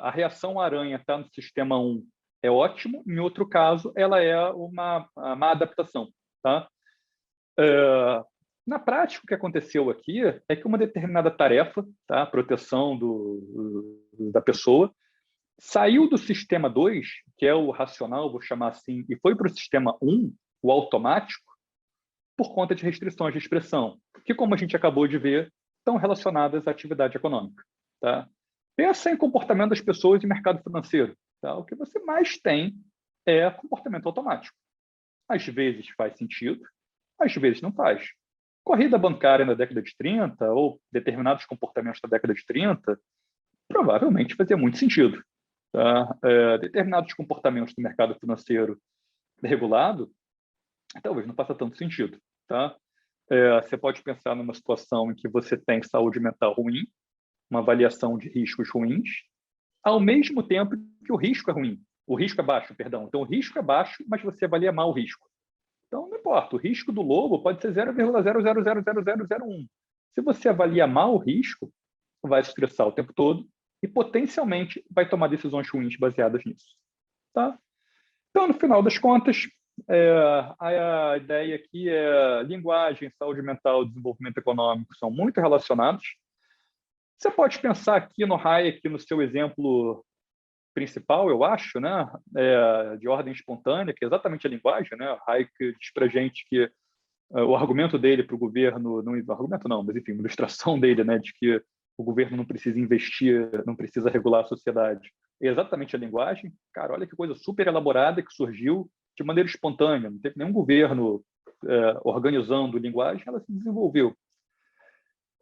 a reação à aranha está no sistema 1 é ótimo, em outro caso, ela é uma má adaptação. Tá? Na prática, o que aconteceu aqui é que uma determinada tarefa, tá? Proteção da pessoa, saiu do sistema 2, que é o racional, vou chamar assim, e foi para o sistema 1, o automático, por conta de restrições de expressão, que, como a gente acabou de ver, estão relacionadas à atividade econômica. Tá? Pensa em comportamento das pessoas em mercado financeiro. Tá? O que você mais tem é comportamento automático. Às vezes faz sentido, às vezes não faz. Corrida bancária na década de 30, ou determinados comportamentos da década de 30, provavelmente fazia muito sentido. Tá? Determinados comportamentos do mercado financeiro regulado, talvez não faça tanto sentido. Tá? Você pode pensar numa situação em que você tem saúde mental ruim, uma avaliação de riscos ruins, ao mesmo tempo que o risco é ruim. O risco é baixo, perdão. Então, o risco é baixo, mas você avalia mal o risco. Então, não importa. O risco do lobo pode ser 0,000001. Se você avalia mal o risco, vai se estressar o tempo todo e, potencialmente, vai tomar decisões ruins baseadas nisso. Tá? Então, no final das contas, a ideia aqui é linguagem, saúde mental, desenvolvimento econômico são muito relacionados. Você pode pensar aqui no Hayek, no seu exemplo principal, eu acho, né, de ordem espontânea, que é exatamente a linguagem, né? O Hayek diz para a gente que o argumento dele para o governo, não argumento não, mas enfim, uma ilustração dele, né, de que o governo não precisa investir, não precisa regular a sociedade, é exatamente a linguagem. Cara, olha que coisa super elaborada que surgiu de maneira espontânea, não teve nenhum governo organizando linguagem, ela se desenvolveu.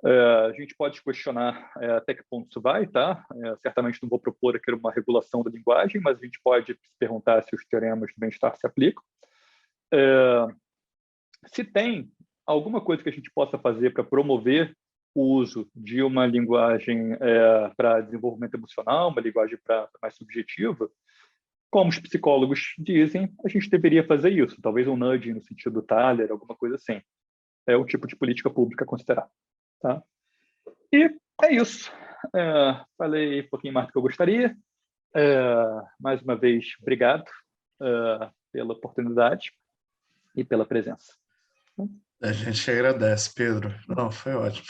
A gente pode questionar até que ponto isso vai, tá? Certamente não vou propor aqui uma regulação da linguagem, mas a gente pode se perguntar se os teoremas do bem-estar se aplicam. Se tem alguma coisa que a gente possa fazer para promover o uso de uma linguagem para desenvolvimento emocional, uma linguagem mais subjetiva, como os psicólogos dizem, a gente deveria fazer isso. Talvez um nudging no sentido Thaler, alguma coisa assim. É o tipo de política pública a considerar. Tá? E é isso. Falei um pouquinho mais do que eu gostaria. Mais uma vez, obrigado pela oportunidade e pela presença. A gente agradece, Pedro. Não, foi ótimo.